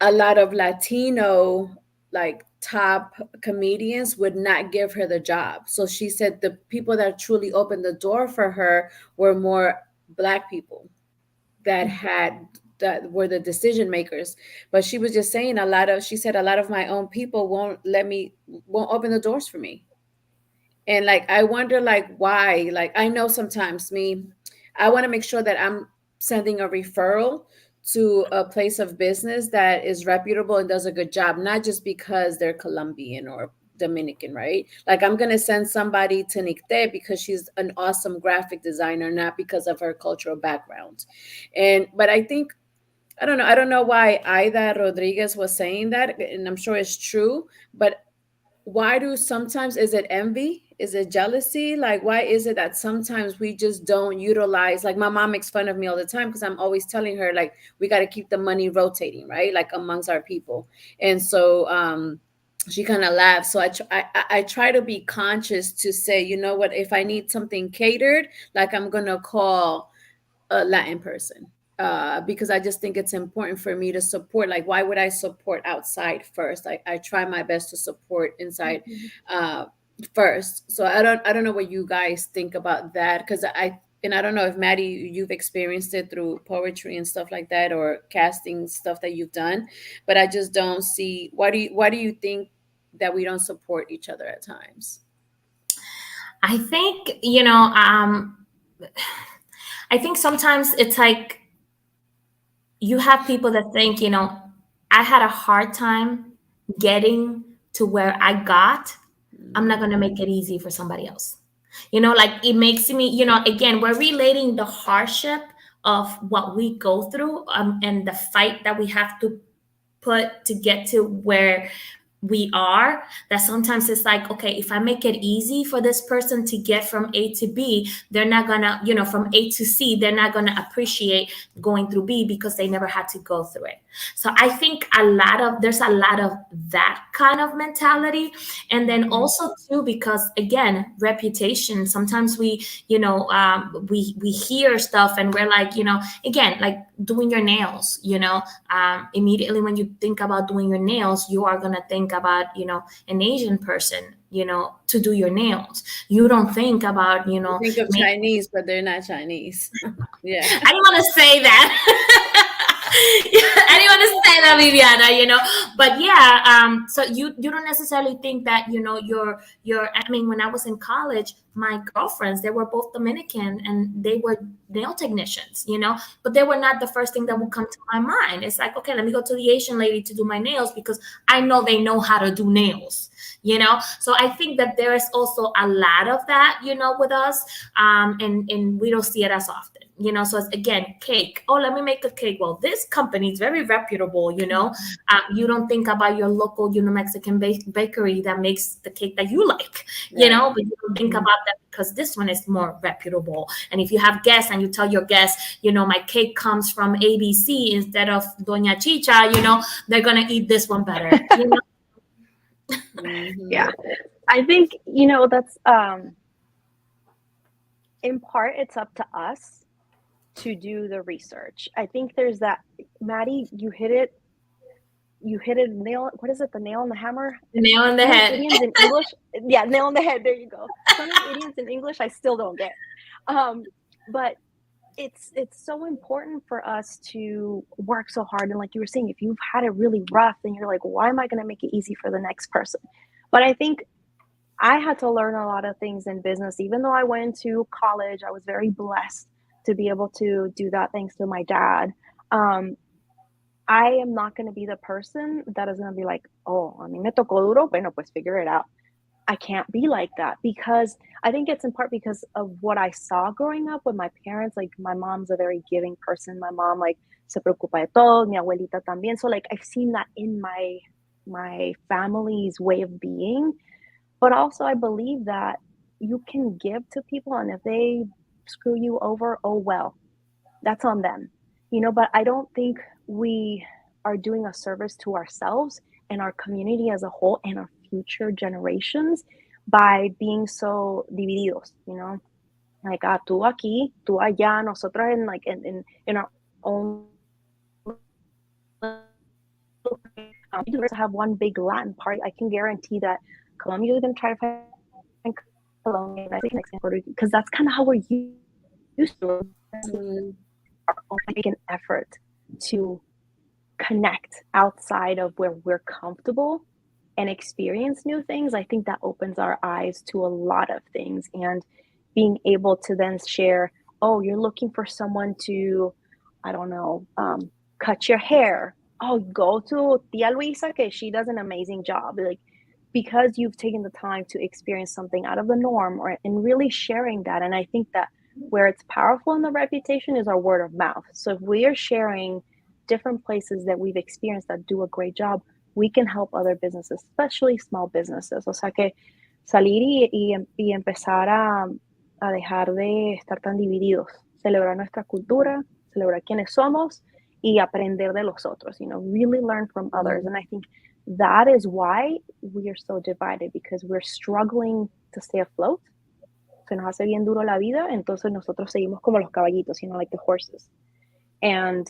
a lot of Latino, like, top comedians would not give her the job. So she said the people that truly opened the door for her were more Black people that were the decision makers. But she was just saying she said a lot of my own people won't open the doors for me. And like, I wonder, like, why. Like, I know sometimes I want to make sure that I'm sending a referral to a place of business that is reputable and does a good job, not just because they're Colombian or Dominican, right? Like, I'm going to send somebody to Nicte because she's an awesome graphic designer, not because of her cultural background. But I don't know why Aida Rodriguez was saying that, and I'm sure it's true, but why do sometimes, is it envy? Is it jealousy? Like, why is it that sometimes we just don't utilize, like, my mom makes fun of me all the time because I'm always telling her, like, we got to keep the money rotating, right? Like, amongst our people. And so she kind of laughs. So I try to be conscious to say, you know what, if I need something catered, like, I'm going to call a Latin person, because I just think it's important for me to support. Like, why would I support outside first? I try my best to support inside Mhm. uh, first. So I don't know what you guys think about that, because I don't know if Maddie, you've experienced it through poetry and stuff like that, or casting stuff that you've done, but I just don't see, why do you think that we don't support each other at times? I think, I think sometimes it's like you have people that think, I had a hard time getting to where I got. I'm not going to make it easy for somebody else. Like, it makes me, again, we're relating the hardship of what we go through, and the fight that we have to put to get to where we are. That sometimes it's like, okay, if I make it easy for this person to get from A to B, they're not gonna, from A to C, they're not gonna appreciate going through B because they never had to go through it. So I think there's a lot of that kind of mentality. And then also too, because again, reputation, sometimes we hear stuff and we're like, again, like doing your nails, immediately when you think about doing your nails, you are going to think about, an Asian person, to do your nails. You don't think about, You think of Chinese, but they're not Chinese. Yeah. I didn't want to say that. I didn't want to say that, Viviana, but yeah, so you don't necessarily think that, I mean, when I was in college, my girlfriends, they were both Dominican and they were nail technicians, but they were not the first thing that would come to my mind. It's like, okay, let me go to the Asian lady to do my nails because I know they know how to do nails. So I think that there is also a lot of that, with us, and we don't see it as often. So it's, again, cake. Oh, let me make a cake. Well, this company is very reputable. You don't think about your local, Mexican bakery that makes the cake that you like. But you don't think about that because this one is more reputable. And if you have guests and you tell your guests, my cake comes from ABC instead of Doña Chicha, they're gonna eat this one better. Yeah, I think that's in part it's up to us to do the research. I think there's that, Maddie, you hit it nail, what is it, the nail on the hammer? Nail on the So many head. idioms in English. Yeah, nail on the head, there you go. So many idioms in English I still don't get. But it's so important for us to work so hard, and like you were saying, if you've had it really rough, then you're like, why am I going to make it easy for the next person? But I think I had to learn a lot of things in business. Even though I went to college, I was very blessed to be able to do that thanks to my dad. um, I am not going to be the person that is going to be like, oh, a mí me tocó duro, bueno, pues figure it out. I can't be like that, because I think it's in part because of what I saw growing up with my parents. Like, my mom's a very giving person. My mom, like, se preocupa de todo. Mi abuelita también. So, like, I've seen that in my family's way of being. But also, I believe that you can give to people, and if they screw you over, oh well, that's on them. But I don't think we are doing a service to ourselves and our community as a whole and our future generations by being so divididos. Like, tú aquí, tú allá, nosotros in, like, in our own little we do have one big Latin party. I can guarantee that Colombia is going to try to find Colombia next thing, Puerto Rico, because that's kind of how we're used to it. Mm. Our own, make an effort to connect outside of where we're comfortable and experience new things. I think that opens our eyes to a lot of things, and being able to then share, oh, you're looking for someone to, I don't know, cut your hair. Oh, go to Tia Luisa, que she does an amazing job. Like, because you've taken the time to experience something out of the norm, or and really sharing that. And I think that where it's powerful in the reputation is our word of mouth. So if we are sharing different places that we've experienced that do a great job, we can help other businesses, especially small businesses. O sea que salir y empezar a dejar de estar tan divididos, celebrar nuestra cultura, celebrar quiénes somos y aprender de los otros, really learn from others. And I think that is why we are so divided, because we're struggling to stay afloat. Se nos hace bien duro la vida, entonces nosotros seguimos como los caballitos, like the horses. And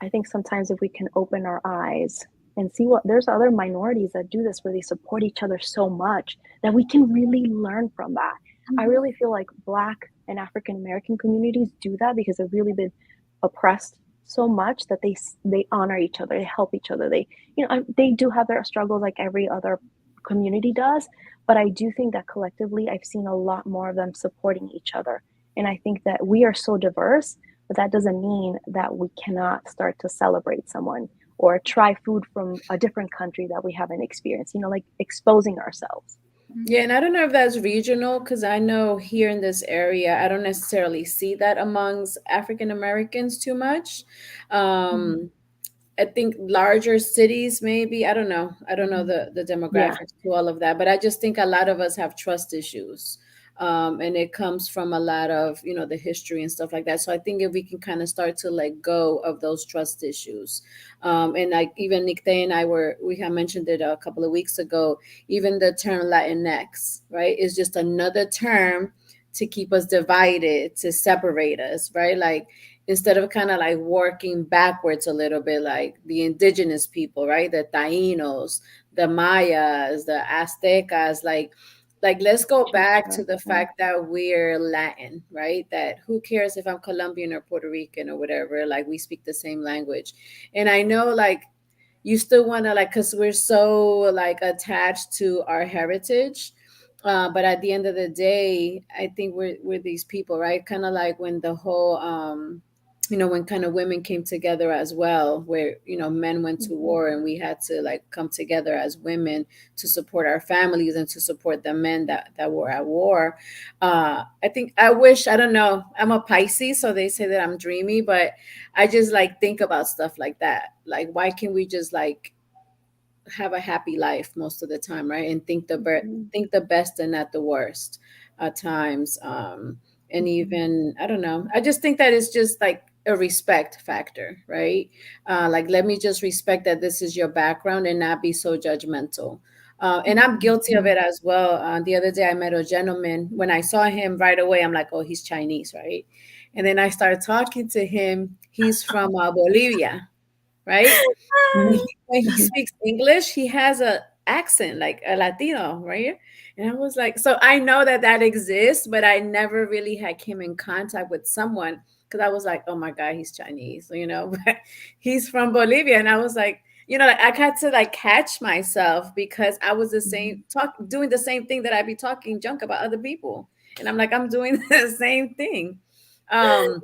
I think sometimes if we can open our eyes and see what there's other minorities that do this, where they support each other so much, that we can really learn from that. I really feel like Black and African American communities do that because they've really been oppressed so much that they honor each other, they help each other. They do have their struggles like every other community does, but I do think that collectively I've seen a lot more of them supporting each other. And I think that we are so diverse, but that doesn't mean that we cannot start to celebrate someone or try food from a different country that we haven't experienced, like exposing ourselves. Yeah, and I don't know if that's regional, because I know here in this area, I don't necessarily see that amongst African Americans too much. Um, I think larger cities, maybe. I don't know. I don't know the Yeah. demographics to all of that, but I just think a lot of us have trust issues. And it comes from a lot of, the history and stuff like that. So I think if we can kind of start to let go of those trust issues. And like even Nick Day and we had mentioned it a couple of weeks ago, even the term Latinx, right, is just another term to keep us divided, to separate us, right? Like, instead of kind of like working backwards a little bit, like the indigenous people, right? The Tainos, the Mayas, the Aztecas, like let's go back to the fact that we're Latin, right? That who cares if I'm Colombian or Puerto Rican or whatever, like we speak the same language. And I know, like, you still want to, like, because we're so like attached to our heritage, but at the end of the day, I think we're these people, right? Kind of like when the whole when kind of women came together as well, where men went to war and we had to like come together as women to support our families and to support the men that were at war. I think, I don't know, I'm a Pisces, so they say that I'm dreamy, but I just like think about stuff like that. Like, why can't we just like have a happy life most of the time, right? And think the best and not the worst at times. And even, I don't know, I just think that it's just like a respect factor, right? Like, let me just respect that this is your background and not be so judgmental. And I'm guilty of it as well. The other day I met a gentleman. When I saw him right away, I'm like, oh, he's Chinese, right? And then I started talking to him. He's from Bolivia, right? When he Mhm. speaks English, he has a accent like a Latino, right? And I was like, so I know that that exists, but I never really had came in contact with someone because I was like, oh my God, he's Chinese, you know, but he's from Bolivia, and I was like, you know, like I had to like catch myself because I was the same doing the same thing that I be talking junk about other people, and I'm like, I'm doing the same thing. Um,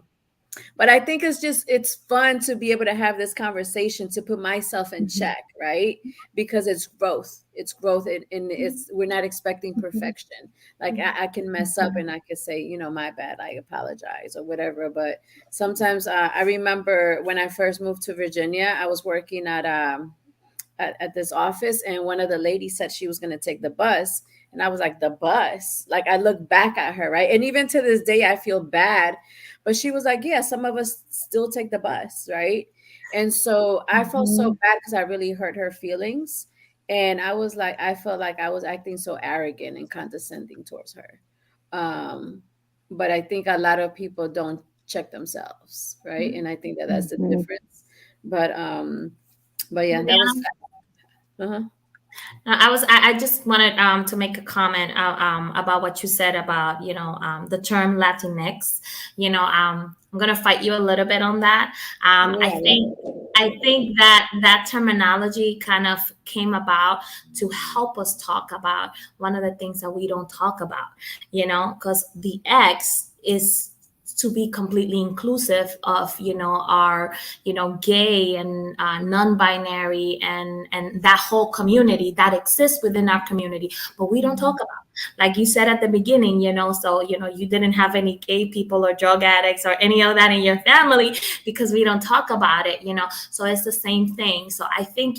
but I think it's fun to be able to have this conversation to put myself in Mhm. check, right? Because it's growth, and it's we're not expecting Mhm. perfection. Like I can mess up and I could say, you know, my bad, I apologize or whatever. But sometimes I remember when I first moved to Virginia, I was working at this office, and one of the ladies said she was going to take the bus, and I was like, the bus? Like I look back at her, right? And even to this day I feel bad, but she was like, yeah, some of us still take the bus, right? And so I felt so Mhm. bad because I really hurt her feelings, and I was like, I felt like I was acting so arrogant and condescending towards her. um but I think a lot of people don't check themselves, right? And I think that that's the Mhm. difference. But yeah, that was uh-huh. I just wanted to make a comment about what you said about, the term Latinx. I'm gonna fight you a little bit on that. No, I love I think that that terminology kind of came about to help us talk about one of the things that we don't talk about, because the X is to be completely inclusive of, our, gay and non-binary and that whole community that exists within our community, but we don't talk about, like you said at the beginning, so you didn't have any gay people or drug addicts or any of that in your family because we don't talk about it, so it's the same thing. So I think,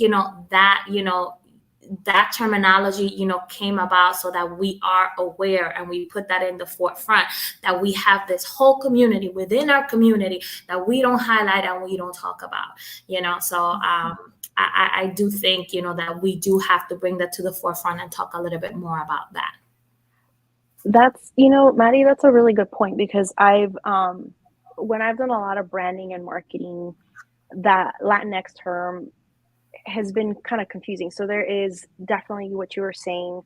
that terminology, came about so that we are aware and we put that in the forefront, that we have this whole community within our community that we don't highlight and we don't talk about, so I do think, that we do have to bring that to the forefront and talk a little bit more about that. That's, Maddie, that's a really good point because when I've done a lot of branding and marketing, that Latinx term has been kind of confusing. So there is definitely what you were saying.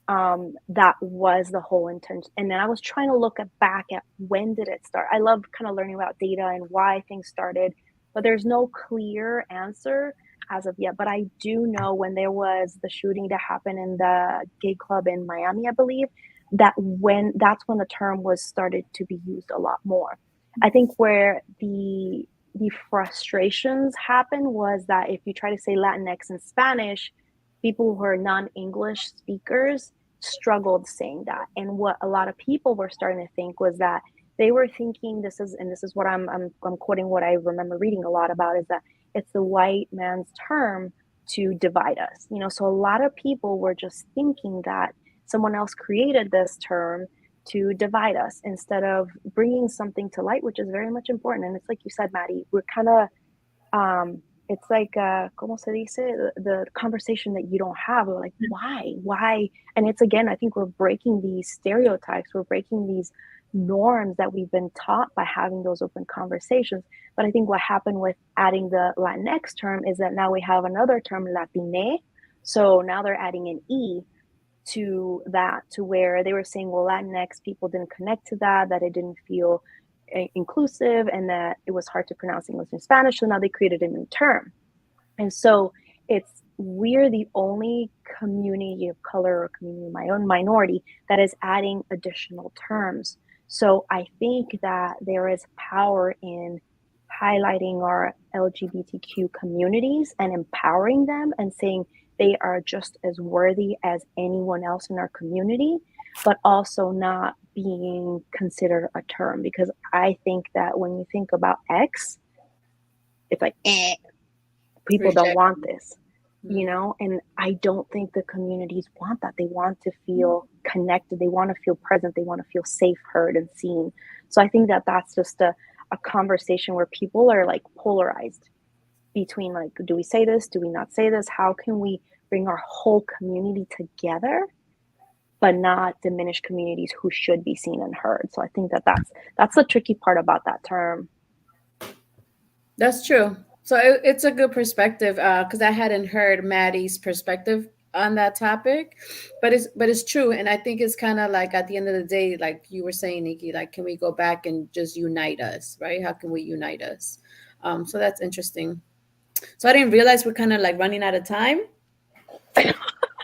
That was the whole intention. And then I was trying to look back at when did it start. I love kind of learning about data and why things started, but there's no clear answer as of yet. But I do know when there was the shooting that happened in the gay club in Miami, I believe, that's when the term was started to be used a lot more. I think where the frustrations happen was that if you try to say Latinx in Spanish, people who are non-English speakers struggled saying that. And what a lot of people were starting to think was that they were thinking this is what I'm quoting what I remember reading a lot about, is that it's the white man's term to divide us. So a lot of people were just thinking that someone else created this term to divide us instead of bringing something to light, which is very much important. And it's like you said, Maddie, we're kind of, it's like, como se dice, the conversation that you don't have. We're like, why? And it's, again, I think we're breaking these stereotypes. We're breaking these norms that we've been taught by having those open conversations. But I think what happened with adding the Latinx term is that now we have another term, Latine. So now they're adding an E to that, to where they were saying, well, Latinx people didn't connect to that it didn't feel inclusive, and that it was hard to pronounce English and Spanish. So now they created a new term. And so we're the only community of color or community, my own minority, that is adding additional terms. So I think that there is power in highlighting our LGBTQ communities and empowering them and saying they are just as worthy as anyone else in our community, but also not being considered a term. Because I think that when you think about X, it's like, people don't Reject. want this, Mhm. and I don't think the communities want that. They want to feel connected, they want to feel present, they want to feel safe, heard, and seen. So I think that that's just a conversation where people are like polarized between, like, do we say this, do we not say this, how can we bring our whole community together but not diminish communities who should be seen and heard. So I think that that's the tricky part about that term. That's true. So it's a good perspective because I hadn't heard Maddie's perspective on that topic, but it's true, and I think it's kind of like at the end of the day, like you were saying, Nikki, like can we go back and just unite us, right? How can we unite us? So that's interesting. So I didn't realize we're kind of like running out of time.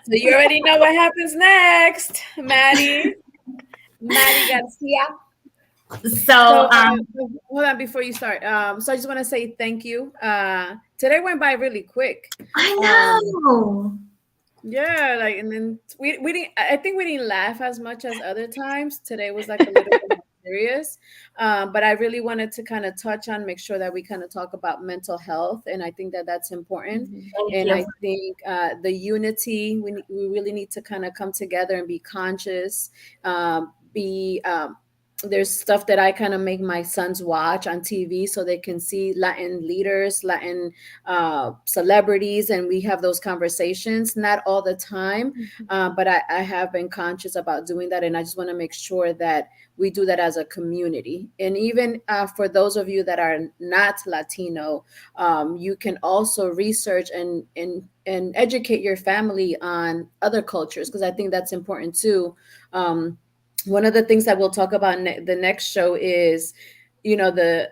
So you already know what happens next, Maddie. Maddie Garcia. So, So hold on before you start. So I just want to say thank you. Today went by really quick. I Um, know. yeah, like, and then we didn't. I think we didn't laugh as much as other times. Today was like a little bit more serious. But I really wanted to kind of touch on, make sure that we kind of talk about mental health, and I think that that's important. Mhm. Thank And you. I think the unity, we really need to kind of come together and be conscious, be there's stuff that I kind of make my sons watch on TV so they can see Latin leaders, Latin celebrities, and we have those conversations. Not all the time, Mhm. but I have been conscious about doing that, and I just want to make sure that we do that as a community. And even for those of you that are not Latino, you can also research and educate your family on other cultures because I think that's important too. One of the things that we'll talk about the next show is, the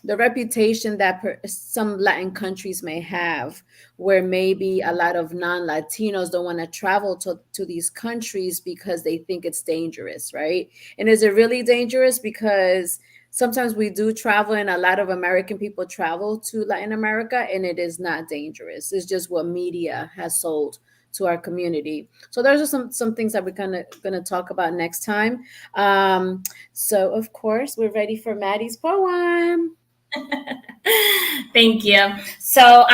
reputation that some Latin countries may have, where maybe a lot of non-Latinos don't want to travel to these countries because they think it's dangerous, right? And is it really dangerous? Because sometimes we do travel, and a lot of American people travel to Latin America, and it is not dangerous. It's just what media has sold to our community. So those are some things that we're kind of going to talk about next time. So of course we're ready for Maddie's poem. Thank you. So,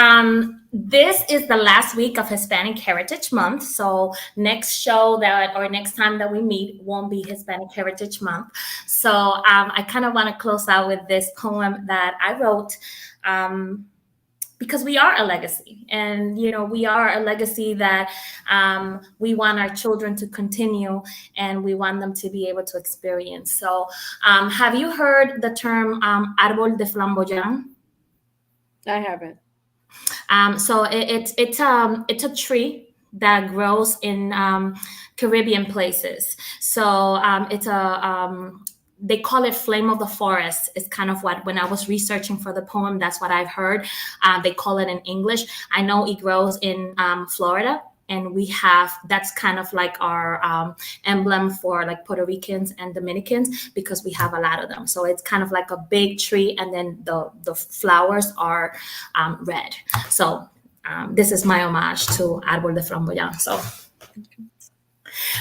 this is the last week of Hispanic Heritage Month. So, next show that or next time that we meet won't be Hispanic Heritage Month. So, I kind of want to close out with this poem that I wrote. Because we are a legacy, and we are a legacy that we want our children to continue, and we want them to be able to experience. So have you heard the term árbol de flamboyant? I haven't. So it's a tree that grows in Caribbean places. So it's a they call it flame of the forest. It's kind of what, when I was researching for the poem, that's what I've heard. They call it in English. I know it grows in Florida, and we have, that's kind of like our emblem for like Puerto Ricans and Dominicans, because we have a lot of them. So it's kind of like a big tree, and then the flowers are red. So this is my homage to Árbol de Flamboyant.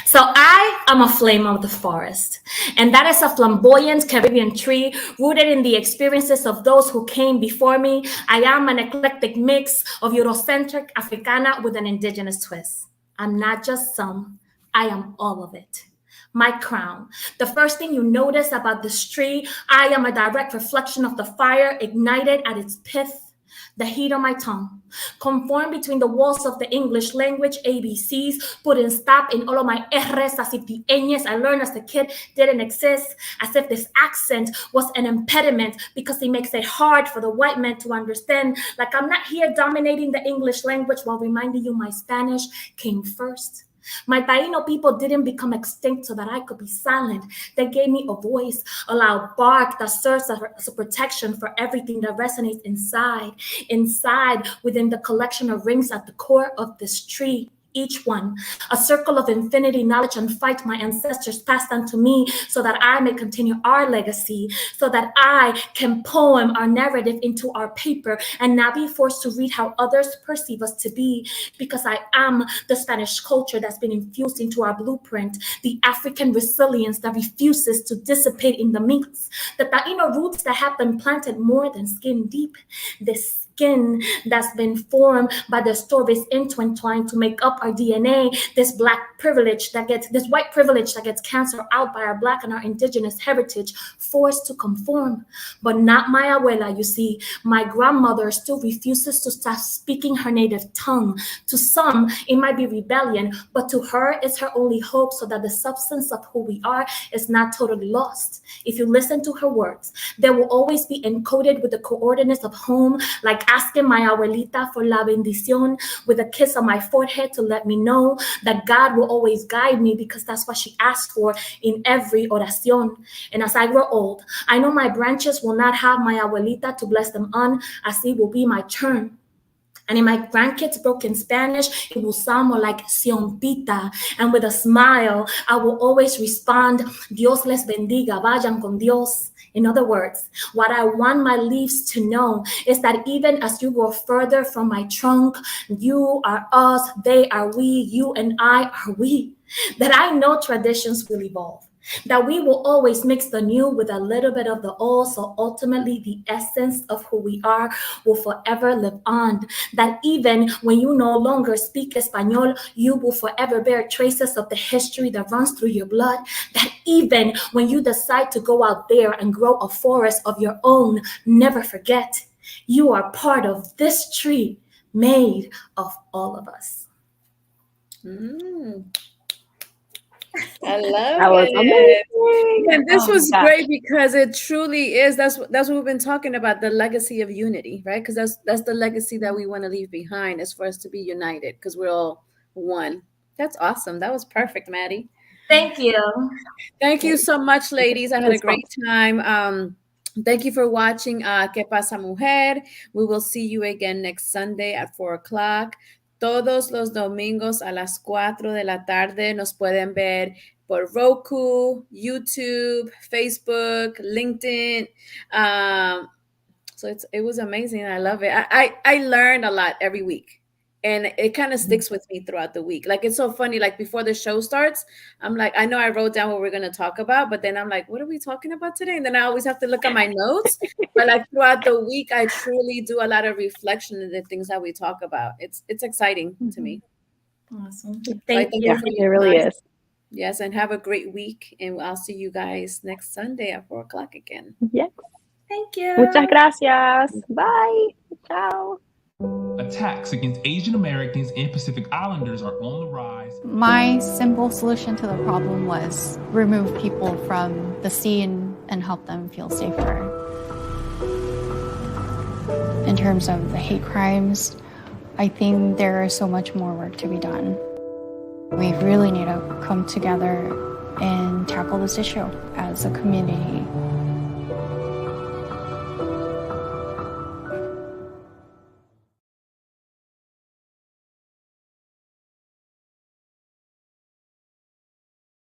So I am a flame of the forest, and that is a flamboyant Caribbean tree rooted in the experiences of those who came before me. I am an eclectic mix of Eurocentric Africana with an indigenous twist. I'm not just some, I am all of it. My crown. The first thing you notice about this tree, I am a direct reflection of the fire ignited at its pith. The heat on my tongue, conform between the walls of the English language, ABCs, putting stop in all of my R's as if the ñes I learned as a kid didn't exist, as if this accent was an impediment because it makes it hard for the white man to understand. Like I'm not here dominating the English language while reminding you my Spanish came first. My Taino people didn't become extinct so that I could be silent. They gave me a voice, a loud bark that serves as a protection for everything that resonates inside within the collection of rings at the core of this tree. Each one, a circle of infinity, knowledge, and fight my ancestors passed on to me so that I may continue our legacy, so that I can poem our narrative into our paper and not be forced to read how others perceive us to be, because I am the Spanish culture that's been infused into our blueprint, the African resilience that refuses to dissipate in the mix, the Taino roots that have been planted more than skin deep, this skin that's been formed by the stories intertwined to make up our DNA. This white privilege that gets canceled out by our Black and our indigenous heritage, forced to conform. But not my abuela, you see. My grandmother still refuses to stop speaking her native tongue. To some, it might be rebellion, but to her, it's her only hope so that the substance of who we are is not totally lost. If you listen to her words, they will always be encoded with the coordinates of home, like asking my abuelita for la bendición with a kiss on my forehead to let me know that God will always guide me because that's what she asked for in every oración. And as I grow old, I know my branches will not have my abuelita to bless them on, as it will be my turn. And in my grandkids' broken Spanish, it will sound more like Siompita. And with a smile, I will always respond, Dios les bendiga, vayan con Dios. In other words, what I want my leaves to know is that even as you grow further from my trunk, you are us, they are we, you and I are we. That I know traditions will evolve. That we will always mix the new with a little bit of the old, so ultimately the essence of who we are will forever live on. That even when you no longer speak Espanol, you will forever bear traces of the history that runs through your blood. That even when you decide to go out there and grow a forest of your own, never forget, you are part of this tree made of all of us. I love That was it. amazing. And this Oh, was gosh. great because it truly is. That's what we've been talking about, the legacy of unity, right? Because that's the legacy that we want to leave behind, is for us to be united because we're all one. That's awesome. That was perfect, Maddie. Thank you. Thank you so much, ladies. I had a This one. great time. Thank you for watching ¿Qué pasa, mujer? We will see you again next Sunday at 4 o'clock. Todos los domingos a las 4 de la tarde nos pueden ver por Roku, YouTube, Facebook, LinkedIn. So it was amazing. I love it. I learned a lot every week. And it kind of sticks with me throughout the week. Like, it's so funny. Like, before the show starts, I'm like, I know I wrote down what we're going to talk about, but then I'm like, what are we talking about today? And then I always have to look at my notes. But like, throughout the week, I truly do a lot of reflection in the things that we talk about. It's exciting to me. Awesome. So Thank you. for It really time. is. Yes, and have a great week. And I'll see you guys next Sunday at 4 o'clock again. Yes. Thank you. Muchas gracias. Bye. Ciao. Attacks against Asian Americans and Pacific Islanders are on the rise. My simple solution to the problem was remove people from the scene and help them feel safer. In terms of the hate crimes, I think there is so much more work to be done. We really need to come together and tackle this issue as a community.